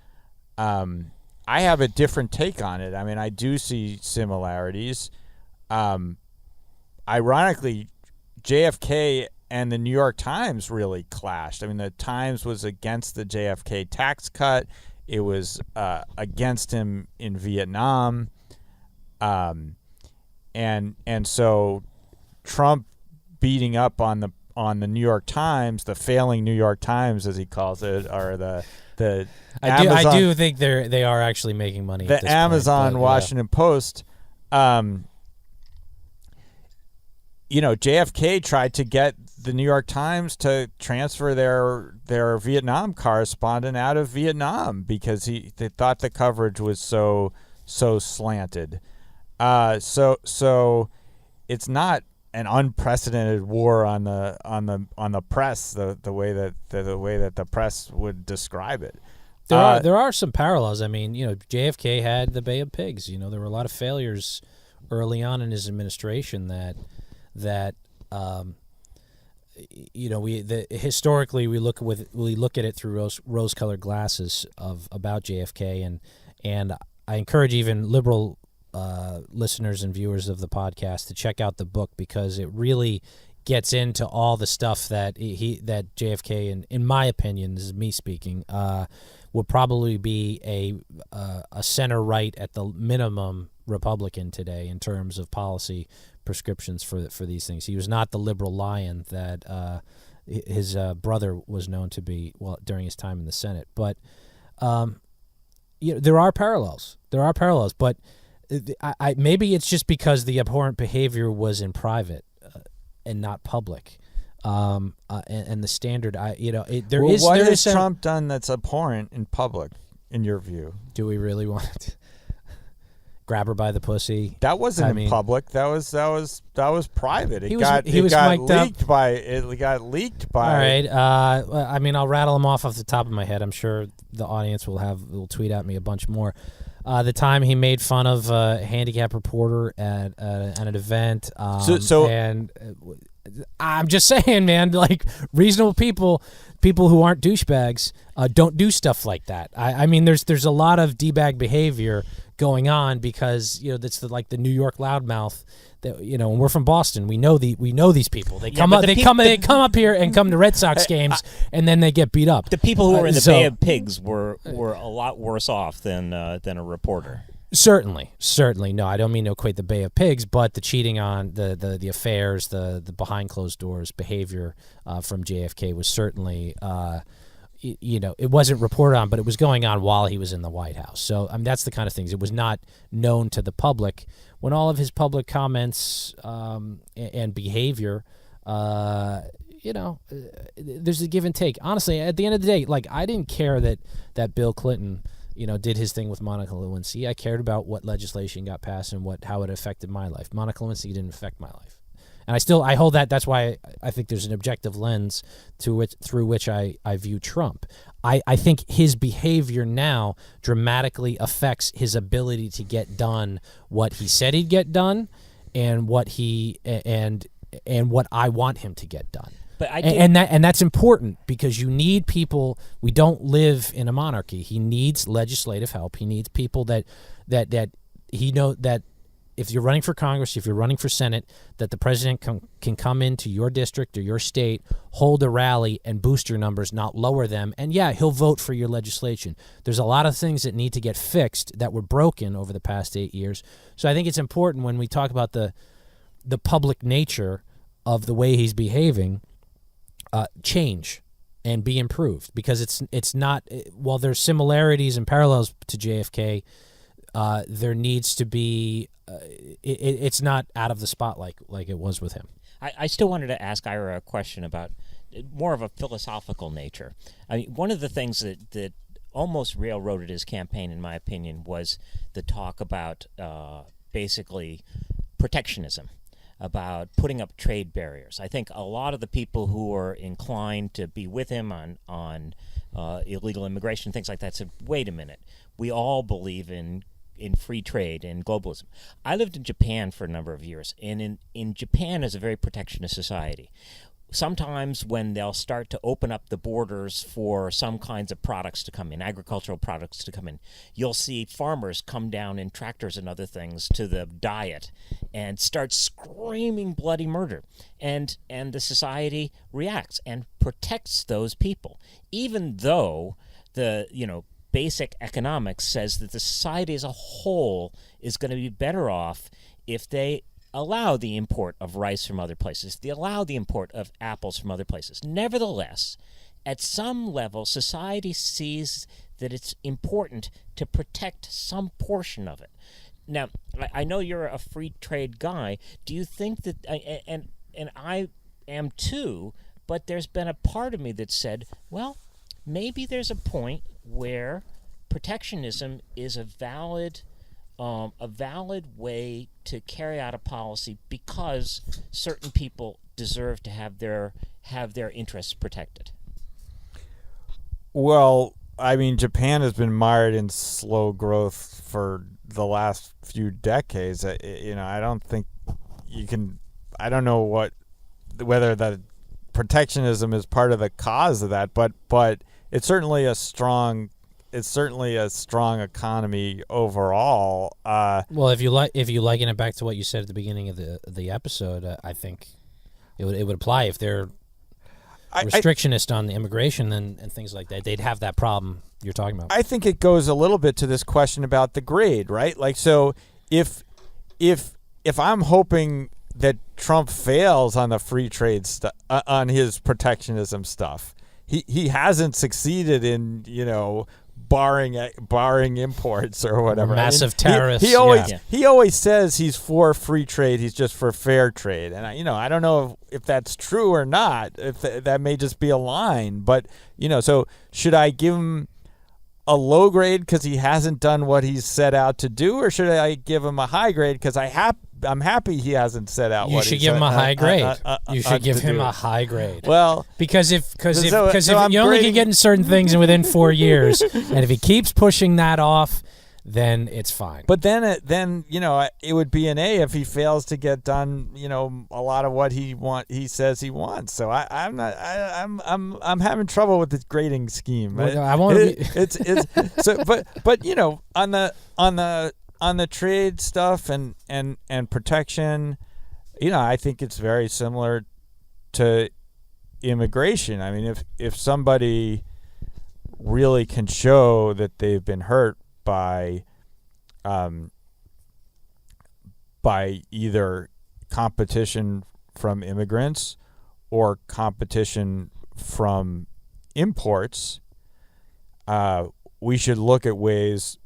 I have a different take on it. I mean, I do see similarities. Ironically, JFK and the New York Times really clashed. I mean, the Times was against the JFK tax cut. It was against him in Vietnam. And so Trump beating up on the New York Times, the failing New York Times, as he calls it, or the I do think they are actually making money. The at this Amazon point, Washington Post. JFK tried to get the New York Times to transfer their Vietnam correspondent out of Vietnam because they thought the coverage was so so slanted. So it's not an unprecedented war on the press, the way that the press would describe it. There are some parallels. I mean, JFK had the Bay of Pigs. There were a lot of failures early on in his administration that historically we look at it through rose-colored glasses about JFK, and I encourage even liberal listeners and viewers of the podcast to check out the book, because it really gets into all the stuff that JFK, in my opinion, this is me speaking, would probably be a center right at the minimum Republican today in terms of policy prescriptions for these things. He was not the liberal lion that his brother was known to be during his time in the Senate. But there are parallels. But maybe it's just because the abhorrent behavior was in private and not public. And the standard, what has Trump done that's abhorrent in public, in your view? Do we really want to grab her by the pussy? That wasn't in public. That was private. It got leaked by. All right. I'll rattle them off the top of my head. I'm sure the audience will tweet at me a bunch more. The time he made fun of a handicapped reporter at an event. And I'm just saying, man, like, reasonable people who aren't douchebags, don't do stuff like that. I mean, there's a lot of D-bag behavior going on because that's the New York loudmouth that and we're from Boston. We know these people. They come come up here and come to Red Sox games and then they get beat up. The people who were in the Bay of Pigs were a lot worse off than a reporter. Certainly. No, I don't mean to equate the Bay of Pigs, but the cheating on the affairs, the behind closed doors behavior from JFK was certainly, it wasn't reported on, but it was going on while he was in the White House. So that's the kind of things. It was not known to the public. When all of his public comments and behavior, there's a give and take. Honestly, at the end of the day, I didn't care that Bill Clinton did his thing with Monica Lewinsky. I cared about what legislation got passed and how it affected my life. Monica Lewinsky didn't affect my life. And I hold that. That's why I think there's an objective lens through which I view Trump. I think his behavior now dramatically affects his ability to get done what he said he'd get done and what what I want him to get done. But that's important because you need people. We don't live in a monarchy. He needs legislative help. He needs people that if you're running for Congress, if you're running for Senate, that the president can come into your district or your state, hold a rally, and boost your numbers, not lower them. And yeah, he'll vote for your legislation. There's a lot of things that need to get fixed that were broken over the past 8 years. So I think it's important when we talk about the public nature of the way he's behaving, change and be improved, because it's not, while there's similarities and parallels to JFK, there needs to be it's not out of the spotlight like it was with him. I still wanted to ask Ira a question about more of a philosophical nature. I mean, one of the things that almost railroaded his campaign, in my opinion, was the talk about basically protectionism, about putting up trade barriers. I think a lot of the people who are inclined to be with him on illegal immigration, things like that, said, wait a minute, we all believe in free trade and globalism. I lived in Japan for a number of years, and in Japan is a very protectionist society. Sometimes when they'll start to open up the borders for some kinds of products to come in, agricultural products to come in, you'll see farmers come down in tractors and other things to the diet and start screaming bloody murder. And the society reacts and protects those people, even though the basic economics says that the society as a whole is going to be better off if they allow the import of rice from other places, they allow the import of apples from other places. Nevertheless, at some level, society sees that it's important to protect some portion of it. Now, I know you're a free trade guy. Do you think that, and I am too, but there's been a part of me that said, well, maybe there's a point where protectionism is a valid a valid way to carry out a policy because certain people deserve to have their interests protected? Well, I mean, Japan has been mired in slow growth for the last few decades. I don't think you can. I don't know whether the protectionism is part of the cause of that, but it's certainly a strong economy overall. Well, if you liken it back to what you said at the beginning of the episode, I think it would apply if they're restrictionist on the immigration and things like that. They'd have that problem you're talking about. I think it goes a little bit to this question about the grade, right? Like, so if I'm hoping that Trump fails on the free trade stuff, on his protectionism stuff, he hasn't succeeded in, barring imports or whatever. Massive tariffs. He always says he's for free trade. He's just for fair trade, and I don't know if that's true or not. If that may just be a line, but so should I give him a low grade because he hasn't done what he's set out to do, or should I give him a high grade because I'm happy he hasn't set out. You should give him a high grade. You should give him a high grade. Well, because you only can get in certain things within 4 years, and if he keeps pushing that off, then it's fine. But then it would be an A if he fails to get done a lot of what he says he wants. So I'm having trouble with this grading scheme. Well, I won't. It's so but on the trade stuff and protection, I think it's very similar to immigration. I mean, if somebody really can show that they've been hurt by either competition from immigrants or competition from imports, we should look at ways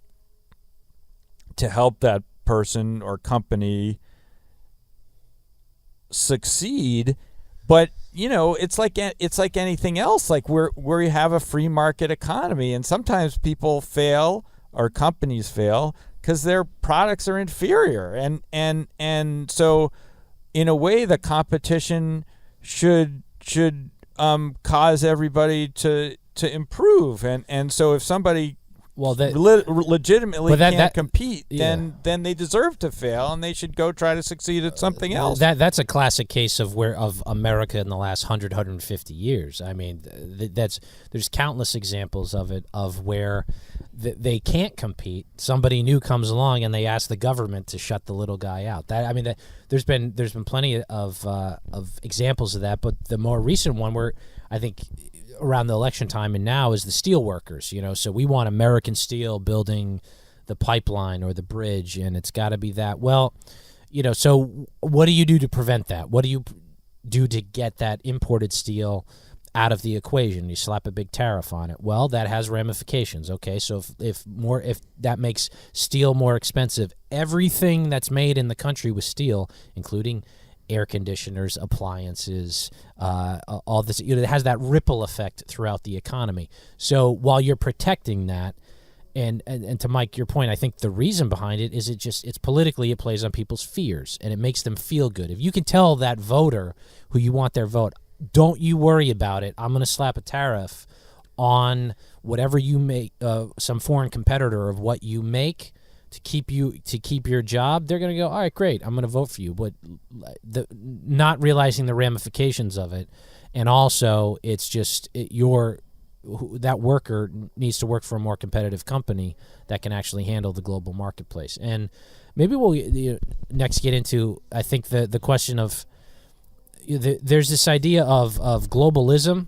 to help that person or company succeed. But it's like anything else. Like we have a free market economy, and sometimes people fail or companies fail because their products are inferior, and so in a way the competition should cause everybody to improve, and so if somebody legitimately can't compete, then they deserve to fail, and they should go try to succeed at something else. That's a classic case of America in the last 150 years. I mean, there's countless examples of it, of where they can't compete. Somebody new comes along and they ask the government to shut the little guy out. There's been plenty of examples of that, but the more recent one, where I think around the election time and now, is the steel workers. So we want American steel building the pipeline or the bridge, and it's got to be that. Well, so what do you do to prevent that? What do you do to get that imported steel out of the equation? You slap a big tariff on it. Well, that has ramifications. Okay, so if that makes steel more expensive, everything that's made in the country with steel, including air conditioners, appliances, all this, it has that ripple effect throughout the economy. So while you're protecting that, and to Mike, your point, I think the reason behind it is it's politically, it plays on people's fears, and it makes them feel good. If you can tell that voter who you want their vote, don't you worry about it, I'm going to slap a tariff on whatever you make, some foreign competitor of what you make, to keep your job, they're going to go, all right, great, I'm going to vote for you. But not realizing the ramifications of it, and also it's just that worker needs to work for a more competitive company that can actually handle the global marketplace. And maybe we'll next get into, I think, the question of there's this idea of globalism,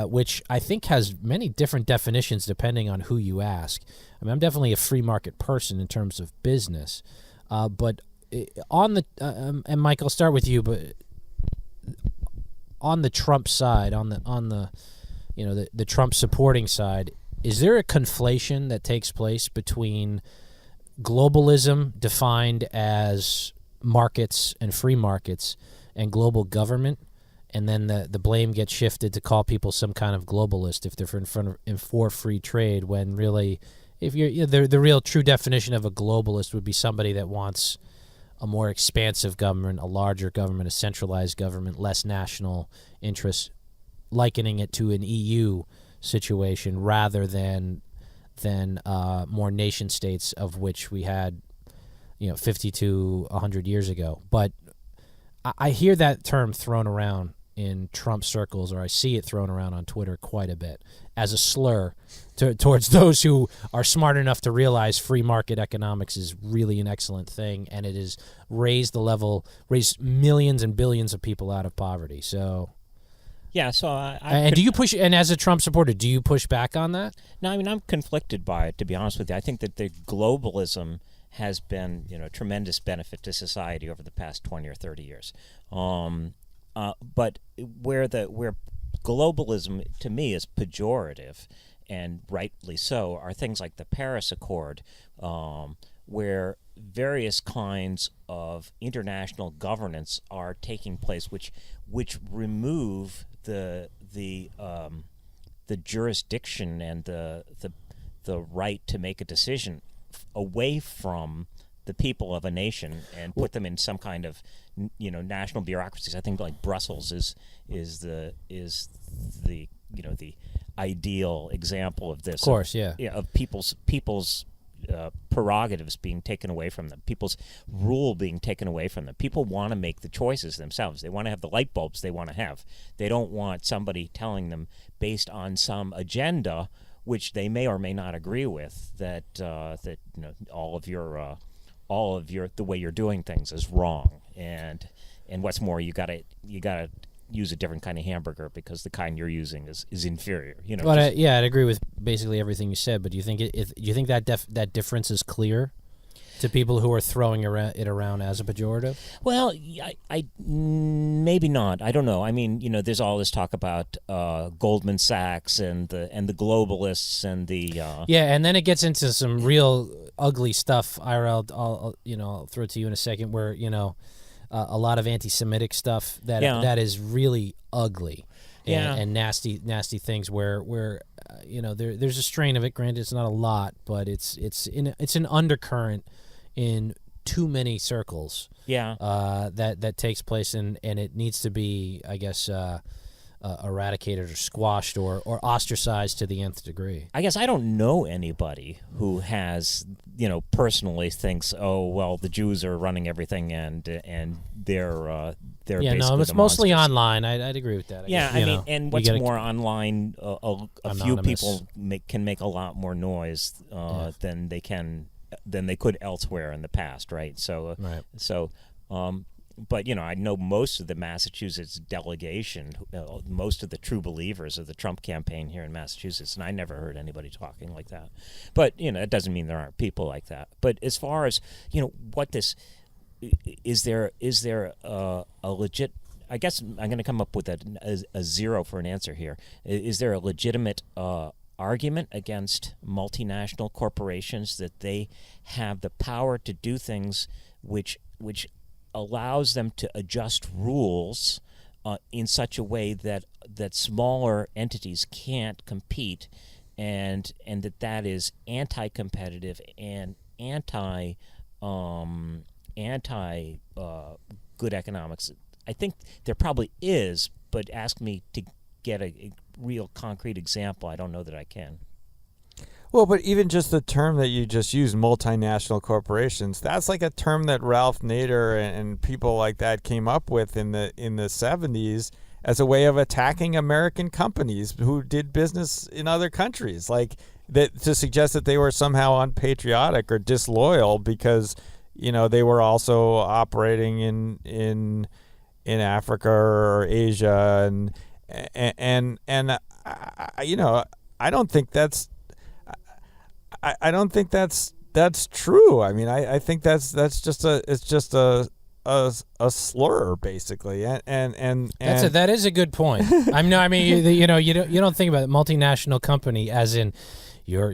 which I think has many different definitions depending on who you ask. I mean, I'm definitely a free market person in terms of business, but on the and Mike, I'll start with you. But on the Trump side, on the the Trump supporting side, is there a conflation that takes place between globalism, defined as markets and free markets, and global government? And then the blame gets shifted to call people some kind of globalist if they're for free trade, when really if you're the real true definition of a globalist would be somebody that wants a more expansive government, a larger government, a centralized government, less national interests, likening it to an EU situation rather than more nation states, of which we had 50 to 100 years ago. But I hear that term thrown around in Trump circles, or I see it thrown around on Twitter quite a bit as a slur towards those who are smart enough to realize free market economics is really an excellent thing, and it has raised millions and billions of people out of poverty. So, yeah. So do you push? And as a Trump supporter, do you push back on that? No, I mean, I'm conflicted by it, to be honest with you. I think that the globalism has been, a tremendous benefit to society over the past 20 or 30 years. But where globalism to me is pejorative, and rightly so, are things like the Paris Accord, where various kinds of international governance are taking place, which remove the jurisdiction and the right to make a decision away from the people of a nation and put them in some kind of national bureaucracies. I think like Brussels is the ideal example of this. Of course, of people's prerogatives being taken away from them, people's rule being taken away from them. People want to make the choices themselves. They want to have the light bulbs they want to have. They don't want somebody telling them based on some agenda which they may or may not agree with, that all of your the way you're doing things is wrong, and what's more, you gotta use a different kind of hamburger because the kind you're using is inferior. But I'd agree with basically everything you said. But do you think that difference is clear to people who are throwing it around as a pejorative? Well, I maybe not. I don't know. I mean, there's all this talk about Goldman Sachs and the globalists and the and then it gets into some real ugly stuff. Ira, I'll throw it to you in a second, where a lot of anti-Semitic stuff that is really ugly. And nasty things where there's a strain of it. Granted, it's not a lot, but it's an undercurrent in too many circles. That takes place, and it needs to be, I guess, eradicated or squashed or ostracized to the nth degree. I guess I don't know anybody who has, personally thinks, oh well, the Jews are running everything and they're basically it's mostly online. I'd agree with that. I mean, and what's more, online, a few people can make a lot more noise than they could elsewhere in the past, right? So, but I know most of the Massachusetts delegation, most of the true believers of the Trump campaign here in Massachusetts, and I never heard anybody talking like that. But it doesn't mean there aren't people like that. But as far as what this is, there a legit? I guess I'm going to come up with a zero for an answer here. Is there a legitimate argument against multinational corporations that they have the power to do things which allows them to adjust rules in such a way that smaller entities can't compete, and that is anti-competitive and anti good economics? I think there probably is, but ask me to get a real concrete example. I don't know that I can. Well, but even just the term that you just used, multinational corporations, that's like a term that Ralph Nader and people like that came up with in the 70s as a way of attacking American companies who did business in other countries, like that, to suggest that they were somehow unpatriotic or disloyal because they were also operating in Africa or Asia, and I don't think that's. I don't think that's true. I mean, I think that's just a slur, basically, and that is a good point. I mean, you don't think about multinational company as in your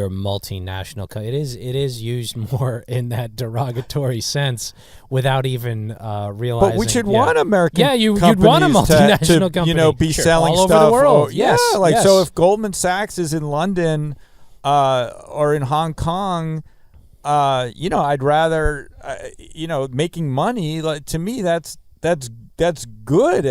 multinational. It is used more in that derogatory sense without even realizing. But we should want American. Yeah, you'd want a multinational company, be selling all stuff over the world. So if Goldman Sachs is in London, or in Hong Kong, I'd rather, making money. Like, to me, that's good.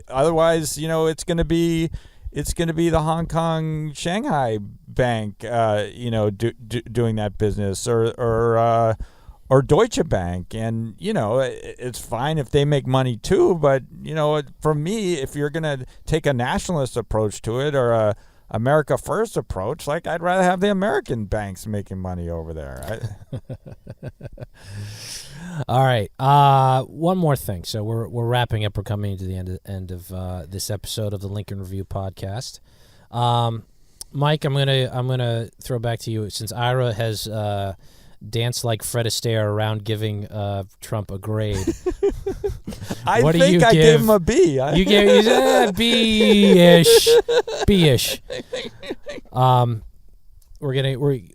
Otherwise, it's going to be the Hong Kong Shanghai Bank, doing that business, or Deutsche Bank, and it's fine if they make money too. But for me, if you're going to take a nationalist approach to it, or a America First approach, like, I'd rather have the American banks making money over there. All right. One more thing. So we're wrapping up. We're coming to the end of this episode of the Lincoln Review podcast. Mike, I'm gonna throw back to you, since Ira has danced like Fred Astaire around giving Trump a grade. I think I gave him a B. You gave B-ish. B-ish.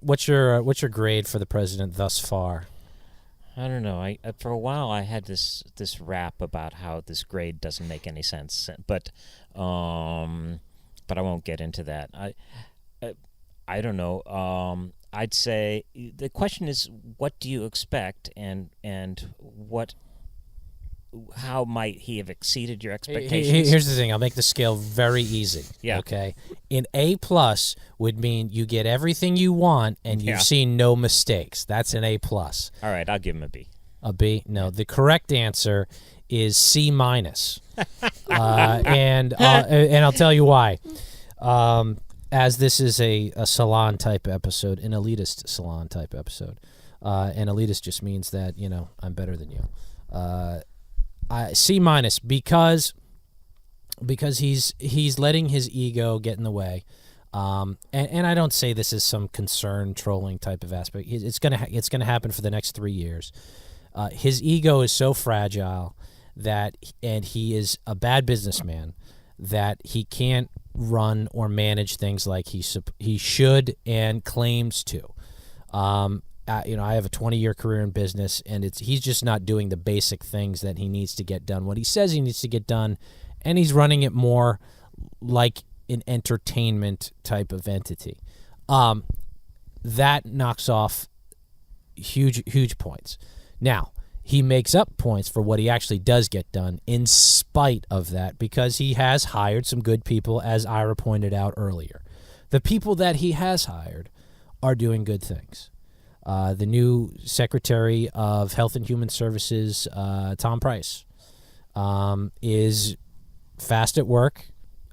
What's your grade for the president thus far? I don't know. For a while I had this rap about how this grade doesn't make any sense, but I won't get into that. I don't know. I'd say the question is, what do you expect, and how might he have exceeded your expectations? Here's the thing. I'll make the scale very easy. Yeah. Okay. An A+ would mean you get everything you want and you've seen no mistakes. That's an A+. All right, I'll give him a B. A B? No. The correct answer is C-. And I'll tell you why. As this is a Salon type episode, an elitist Salon type episode. And elitist just means that, I'm better than you. C- because he's letting his ego get in the way, and I don't say this as some concern trolling type of aspect. It's gonna happen for the next 3 years. His ego is so fragile and he is a bad businessman, that he can't run or manage things like he should and claims to. I have a 20-year career in business, and he's just not doing the basic things that he needs to get done, what he says he needs to get done, and he's running it more like an entertainment type of entity. That knocks off huge points. Now, he makes up points for what he actually does get done in spite of that, because he has hired some good people, as Ira pointed out earlier. The people that he has hired are doing good things. The new Secretary of Health and Human Services, Tom Price, is fast at work,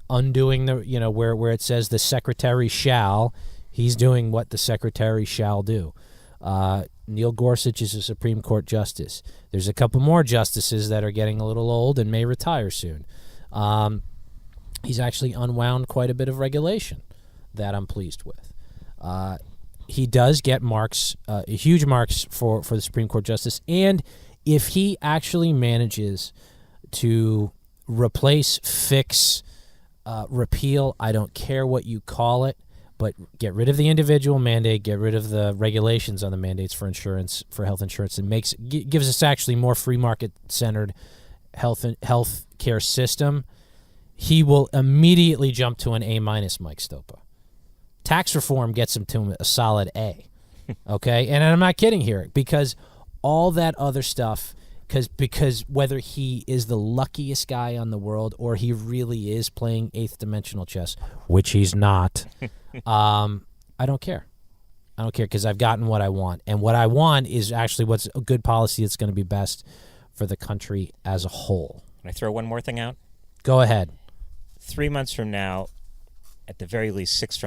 undoing where it says the secretary shall. He's doing what the secretary shall do. Neil Gorsuch is a Supreme Court justice. There's a couple more justices that are getting a little old and may retire soon. He's actually unwound quite a bit of regulation that I'm pleased with. He does get marks, huge marks for the Supreme Court justice. And if he actually manages to replace, fix, repeal, I don't care what you call it, but get rid of the individual mandate, get rid of the regulations on the mandates for insurance, for health insurance, and gives us actually more free market centered health care system, he will immediately jump to an A-, Mike Stopa. Tax reform gets him to a solid A. Okay? And I'm not kidding here, because all that other stuff, because whether he is the luckiest guy on the world or he really is playing eighth dimensional chess, which he's not, I don't care. I don't care, because I've gotten what I want. And what I want is actually what's a good policy that's going to be best for the country as a whole. Can I throw one more thing out? Go ahead. 3 months from now, at the very least 6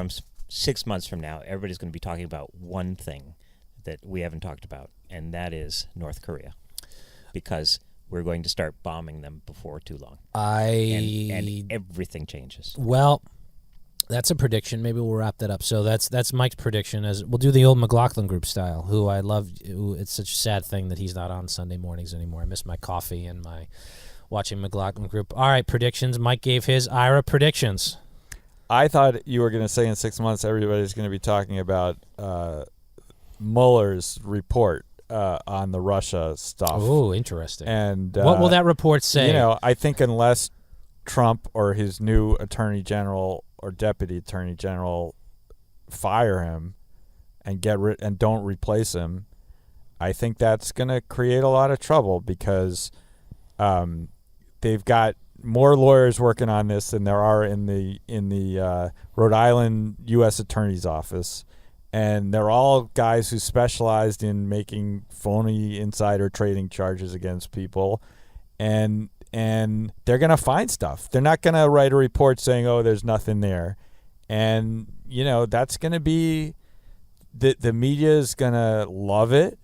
months from now, everybody's going to be talking about one thing that we haven't talked about, and that is North Korea, because we're going to start bombing them before too long. And everything changes. Well, that's a prediction. Maybe we'll wrap that up. So that's Mike's prediction. As we'll do the old McLaughlin Group style, who I love. It's such a sad thing that he's not on Sunday mornings anymore. I miss my coffee and my watching McLaughlin Group. All right, predictions. Mike gave his. Ira, predictions. I thought you were going to say in 6 months everybody's going to be talking about Mueller's report on the Russia stuff. Oh, interesting. And what will that report say? I think unless Trump or his new attorney general or deputy attorney general fire him and and don't replace him, I think that's going to create a lot of trouble because they've got more lawyers working on this than there are in the Rhode Island U.S. Attorney's Office, and they're all guys who specialized in making phony insider trading charges against people, and they're going to find stuff. They're not going to write a report saying, "Oh, there's nothing there," and that's going to be the media is going to love it.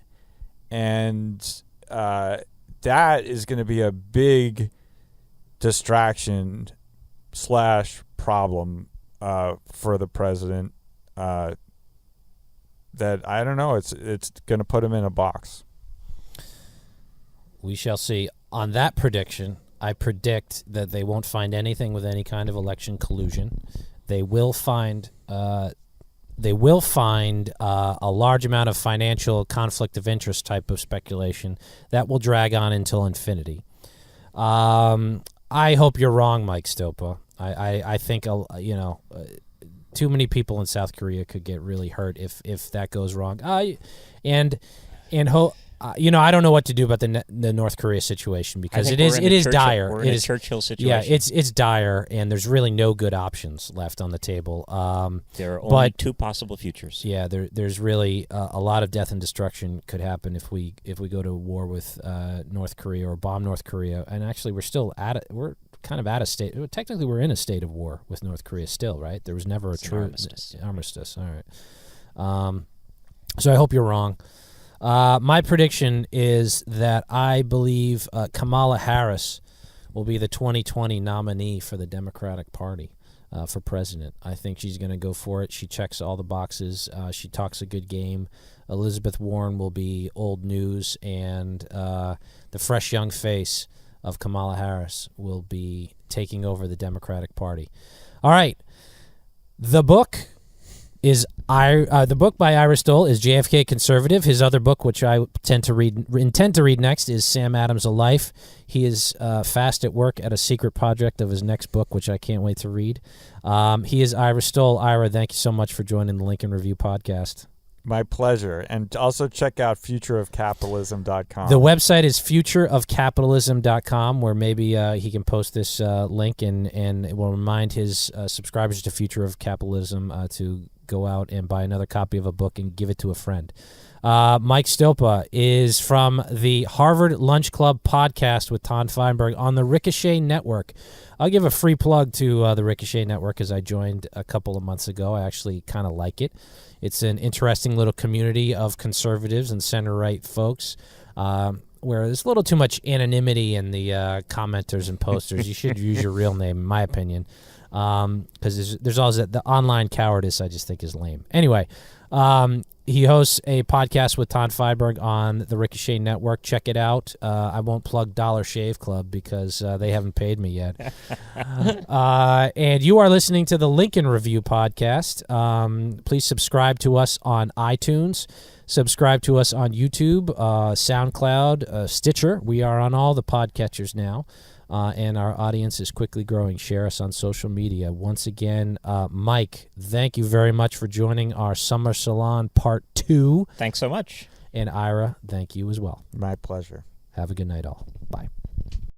And that is going to be a big distraction / problem for the president. That I don't know. It's going to put him in a box. We shall see. On that prediction, I predict that they won't find anything with any kind of election collusion. They will find. They will find a large amount of financial conflict of interest type of speculation that will drag on until infinity. I hope you're wrong, Mike Stopa. I think too many people in South Korea could get really hurt if that goes wrong. I don't know what to do about the North Korea situation because it is dire. We're in a Churchill situation. Yeah, it's dire, and there's really no good options left on the table. There are only two possible futures. Yeah, there's really a lot of death and destruction could happen if we go to war with North Korea or bomb North Korea. And actually, we're kind of at a state. Technically, we're in a state of war with North Korea still, right? There was never a true armistice. All right. So I hope you're wrong. My prediction is that I believe Kamala Harris will be the 2020 nominee for the Democratic Party for president. I think she's going to go for it. She checks all the boxes. She talks a good game. Elizabeth Warren will be old news, and the fresh young face of Kamala Harris will be taking over the Democratic Party. All right. The book by Ira Stoll is JFK Conservative. His other book, which I intend to read next, is Sam Adams: A Life. He is fast at work at a secret project of his next book, which I can't wait to read. He is Ira Stoll. Ira, thank you so much for joining the Lincoln Review podcast. My pleasure. And also check out futureofcapitalism.com. The website is futureofcapitalism.com, where maybe he can post this link and it will remind his subscribers to Future of Capitalism to go out and buy another copy of a book and give it to a friend. Mike Stopa is from the Harvard Lunch Club podcast with Tom Feinberg on the Ricochet Network. I'll give a free plug to the Ricochet Network as I joined a couple of months ago. I actually kind of like it. It's an interesting little community of conservatives and center-right folks where there's a little too much anonymity in the commenters and posters. You should use your real name, in my opinion, because there's always the online cowardice I just think is lame. Anyway, he hosts a podcast with Tom Feinberg on the Ricochet Network. Check it out. I won't plug Dollar Shave Club because they haven't paid me yet. And you are listening to the Lincoln Review podcast. Please subscribe to us on iTunes. Subscribe to us on YouTube, SoundCloud, Stitcher. We are on all the podcatchers now. And our audience is quickly growing. Share us on social media. Once again, Mike, thank you very much for joining our Summer Salon Part 2. Thanks so much. And Ira, thank you as well. My pleasure. Have a good night, all. Bye.